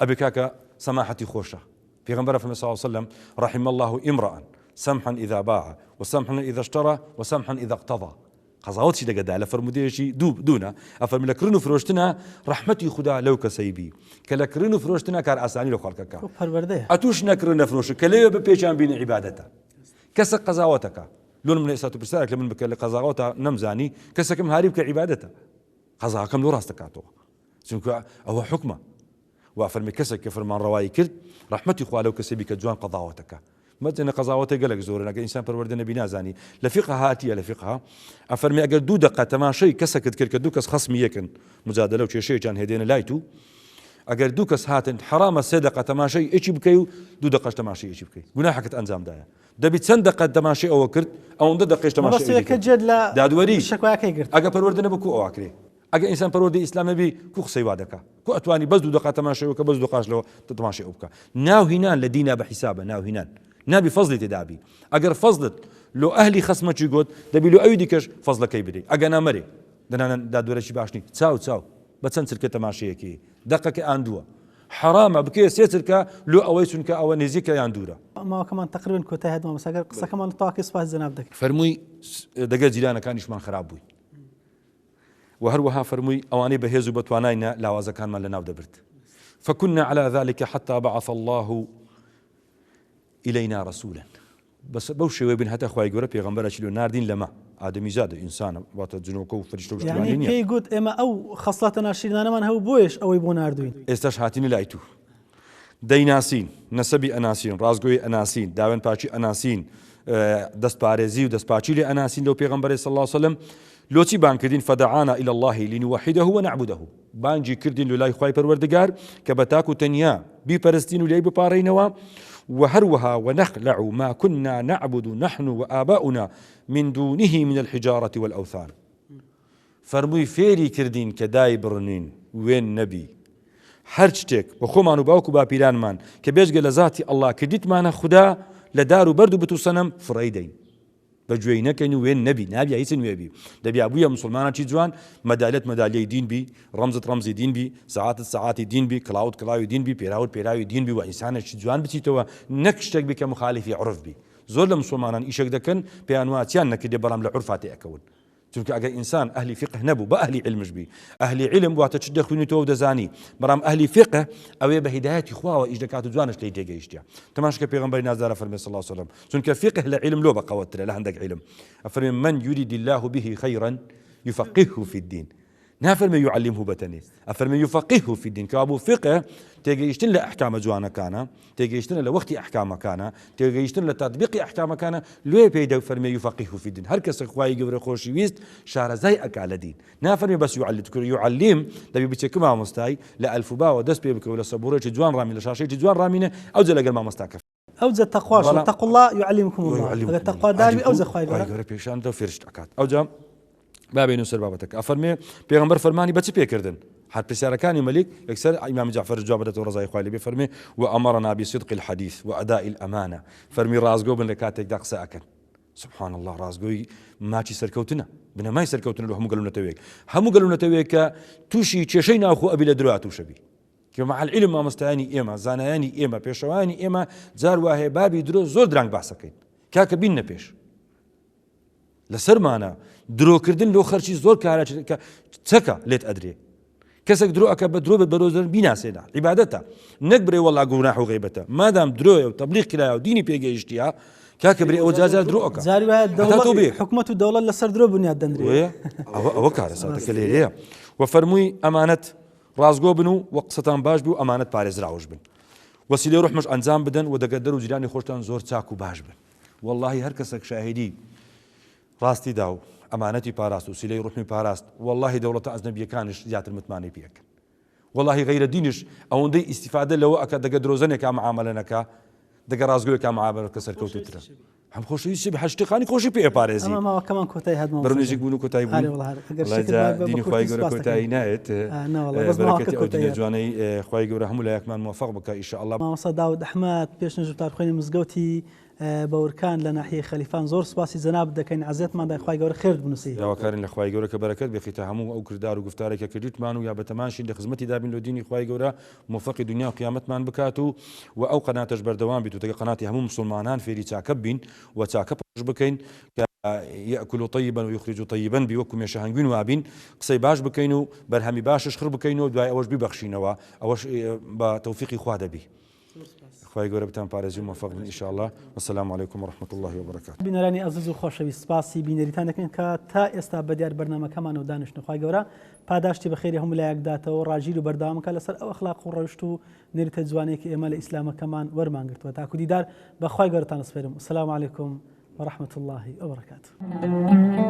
ئەبێ کاکە سەماحەتی خۆشە پێغەمبەر فەرمووی صلی الله عليه وسلم رحم الله امرأ سمحا إذا باع وسمحا إذا اشترى وسمحا إذا اقتضى قەزاوەتی دەگەدا لە فەرمودەیەکی دوونە ئەفەرمی لە کڕن و فرۆشتنە ڕەحمەتی خوددا لەو کەسەی بی کە لە کڕن و فرۆشتنە کار ئاسانی لە خەڵکەکە ئەتوش نەکڕن نەفرۆش کە لەوێ بە پێچیان بینی عیبادەتە کەسە قەزاوەتەکە لۆن من ئێستا پرسیارێک لە من بکە لە قەزاوەتە نەمزانی کەسەکەم هاری بکە عیبادەتە قەزاکەم لۆ ڕاست دەکاتەوە چونکە ئەوە حوکمە و ئەفەرمی کەسێک کە فەرمانڕەوایی کرد ڕەحمەتی خوا لەو کەسێ بی کە جوان قەزاوەتەکە مەتەنە قەزاوەتە گەلێک زۆرە ئەگەر ئینسان پەروەردە نەبی نازانی لە فیقه هاتیە لە فیقه ئەفەرمی ئەگەر دوو دقە تەماشای کەسەکەت کرد کە دوو کەس خەسمی یەکن مجادلە و کێشەیەکیان هێدێنە لای تو ئەگەر دوو کەس هاتن حرامە سێ دقە تەماشای ئەکی بکەی و دوو دقەش تەماشای ئەکی بکەی گوناحەکەت ئەنجامدایە دەبی چەند دقە تەماشای ئەوە کرد ئەوەندە دقەیش تەماشای دادوەری ئەگە پەروەردە نەبوو کو ئەوا کرێ ئەگە ئینسان پەروەردەی ئیسلام نەبی کو قسەی وا دەکا کو ئەتوانی بەس دوو دقە تەماشای وکە بەس دوو قاش لەوە تەماشای ئەو بکە ناو هینان لە دینە بە حیسابە ناو هینان نابی فەزلی تێدابی ئەگەر فەزلت لۆ ئەهلی خەسمەکی گوت دەبی لۆ ئەوی دیکەش فەزلەکەی بدەیت ئەگە نامەرێ دەنانە دادوەرەی باشنی چاو بە چەند چرکە تەماشەیەکی دەقەکە ئاندووە حرامە بکەیە سێ چرکە لۆ ئەوەی چونکە ئەوە نزیکە یان دوورە ماوەکەمان تقریبا کۆتای هەدمەوە مەسەگەر قسەکەمان تاکە سپاس جەناب دەکەین فەرمووی دەگەر جیرانەکانیشمان خراپ بووی و هەروەها فەرمووی ئەوانەی بەهێز و بەتواناینە لاوازەکانمان لەناو دەبرد فكنا على ذلك حتى بعث الله إلينا رسولا بس بوشي وين هتا خوای گەورە پێغەمبەرێکی لێ ناردین لەمە ئادەمی زادە ئینسانە واتە جنۆکە و فریشتە و شتوانی نییە پێی گوت ئێمە ئەو خەسڵاتە ناشرینانەمان هەبوو بۆیش ئەوەی بۆ ناردوین ئێستاش هاتینی لای تو دەیناسین نەسەبی ئەناسین ڕازگۆی ئەناسین داوێن پاچی ئەناسین دەستپارێزی و دەستپاچی لێ ئەناسین لەو پێغەمبەری صلی الله عليه وسلم لۆچی بانکردین فدعانا إلى الله لنوحده ونعبده بانجی کردین لە لای خوای پەروەردگار کە بە تاک و تەنیا بیپەرستین و لێی بپارڕینەوە وهروها ونخلع ما كنا نعبد نحن وآباؤنا من دونه من الحجارة والأوثان فرمووی فێری کردین کە دای بڕنین وێن نەبی هەر شتێک بە خۆمان و باوک و باپیرانمان کە بێژگە لە ذاتی ئەڵڵا کردیتمانە خوددا لە دار و بەرد و بت و سەنەم فڕەی دەین بەگوێی نەکەین و وێن نەبی نابیا هیچ نوێبی دەبیا بوویە مسلمانێکی جوان مەدالێت مەدالیەی دین بی ڕەمزت ڕەمزی دین بی سەعاتت سەعاتی دین بی کڵاوت کڵاوی دین بی پێراوت پێراوی دین بی و ئینسانێکی جوان بچیتەوە نەک شتێک بی کە مخالیفی عورف بی زۆر لە مسلمانان ئیشێک دەکەن پێیان واتیان نەکردێ بەڵام لە عورفاتی ئەکەون چونکە ئەگەر ئینسان ئەهلی فقه نەبوو بە ئەهلی علمش بی ئەهلی علم واتە چ دەخوێنیتەوە دەزانی بەڵام ئەهلی فقه ئەوێ بە هیدایەتی خواوە ئیش دەکات و جوانش لێی تێگەیشتیە تەماشکە پێغەمبەری نازدارە فەرمێ صلی الله عليه وسلم چونکە فقه لە علم لۆ بەقەوەترە لە هەندێک علم ئەفەرمێ من يريد الله به خيرا يفقهه في الدين نافرمي يعلمه بتني أفرمي يفقهه في الدين كابو فقه تيجيشتن لأحكام جوانا كان تيجيشتن لوقت أحكام كان تيجيشتن لتطبيق أحكام كان لو بيدو فرمي يفقهه في الدين هر كس خواي جبر خوشي ويست شار زي أكال دين نافرمي بس يعلم دبي بتشكل مع مستاي لألفبا ودس بيبك ولا صبورة جوان رامي لشاشة جوان رامينه أو زل قال ما مستاكف أوجه التقوى اتقوا الله يعلمكم الله التقوى داربي أوجه خواي جبر بيشان ده فرشت أكاد أوجه بابين وسر بابتك أفرمي بيغمبر فرماني بتشي بيكردن حتى سيركاني ملك يكسر إمام جعفر الجواب ورزاي خوالي بفرمي وأمرنا بصدق الحديث وأداء الأمانة فرمي رازقو بن لكاتك دقس أكن سبحان الله رازقوي ماشي سركوتنا بنا ما يسركوتنا لو هم قالوا نتويك هم قالوا نتويك توشي تشينا أخو أبي لدروات وشبي مع العلم ما مستعاني إما زانياني إما بيشواني إما زار واهي بابي درو زور درانك بحثكين كاك بينا بيش لەسەرمانە درۆکردن لۆ خەرچی زۆر کارە چەکە لێت ئەدرێ کەسێک درۆ ئەکە بە درۆ بێت بەرۆزدەر بیناسێدا عیبادەتە نەک برێ وەڵا گوناح و غیبەتە مادام درۆیە و تەبلیغ کرایە و دینی پێگەیشتیە کاکە برێ ئەوە جار درۆ ئەکە جاری وایە حکومەت و دەوڵەت لەسەر درۆ بنیاد دەنرێ ئەوە کارە ساتەکە لێرەیە و فەرمووی ئەمانەت ڕازگۆ بن و قسەتان باش بی و ئەمانەت پارێزراوەش بن وەسیلەی ڕوحمەش ئەنجام بدەن و دەگەدەر و جیرانی خۆشتان زۆر چاک و باش بن واللهی هەر کەسێک شاهدی ڕاستی دا و ئەمانەتی پاراست و سیلەی ڕوحمی پاراست واللهی دەوڵەتە ئەجنەبیەکانش زیاتر متمانەی پێکەن واللهی غەیرە دینش ئەوەندەی ئیسیفادە لەوە ئەکە دەگە درۆزنێکا مەعامەلە نەکا دەگە ڕازگۆیەکا مەعامەلەکە سەرکەوتوترە هەم خۆشەویستی بە هەشتەکانی خۆشی پێ پارێزی ماوەکەمان کۆتای هەدمەوە بەڕێژێک بوون و کۆتایی بوون دینی خوای گەورە کۆتایی نایێت بەرەکەتی ئەو دینە جوانەی خوای گەورە هەموو لایەکمان موفق بکە ئینشاءالله مامۆستا داود ئەحمەد پێشنەژ و تارخوێنی مزگەوتی باورکان لە ناحیەی خەلیفان زۆر سپاسی جەناب دەکەین عەزێتمان دای خوای گەورە خێر بنووسی داواکارین لە خوای گەورە کە بەرەکەت بێخیتە هەموو ئەو کردار و گفتارێکە کردیتمان و یا بەتەماشین لە خزمەتی دابین لە دینی خوای گەورە موفقی دنیا و قیامەتمان بکات و ئەو قەناتەش بەردەوام بیت و دەگە قەناتی هەموو مسلمانان فێری چاکە بین و چاکە پەش بکەین يأكل طيبا ويخرج طيبا بوكم يشهنجون وابين قصي باش بكينو برهمي باشش خرب بكينو دواي أوش ببخشينوا أوش بتوفيق إخوة به خوای گەورە بتان پارێزی موفق بن ئینشاءالله والسلام عليكم ورحمة الله وبركاته بینەرانی ئەزیز و خۆشەویست سپاسی بینەریتان دەکەین کە تا ئێستا بەدیار بەرنامەکەمان و دانیشتن خوای گەورە پاداشتی بەخێری هەموو لایەکداتەوە ڕاگیر و بەردەوامەکە لەسەر ئەو ئەخلاق و ڕەوشت و نێریتە جوانەیەکی ئێمە لە ئیسلامەکەمان وەرمانگرتووە تاکو دیدار بە خوای گەورەتان سپێرم السلام عليكم ورحمة الله وبركاته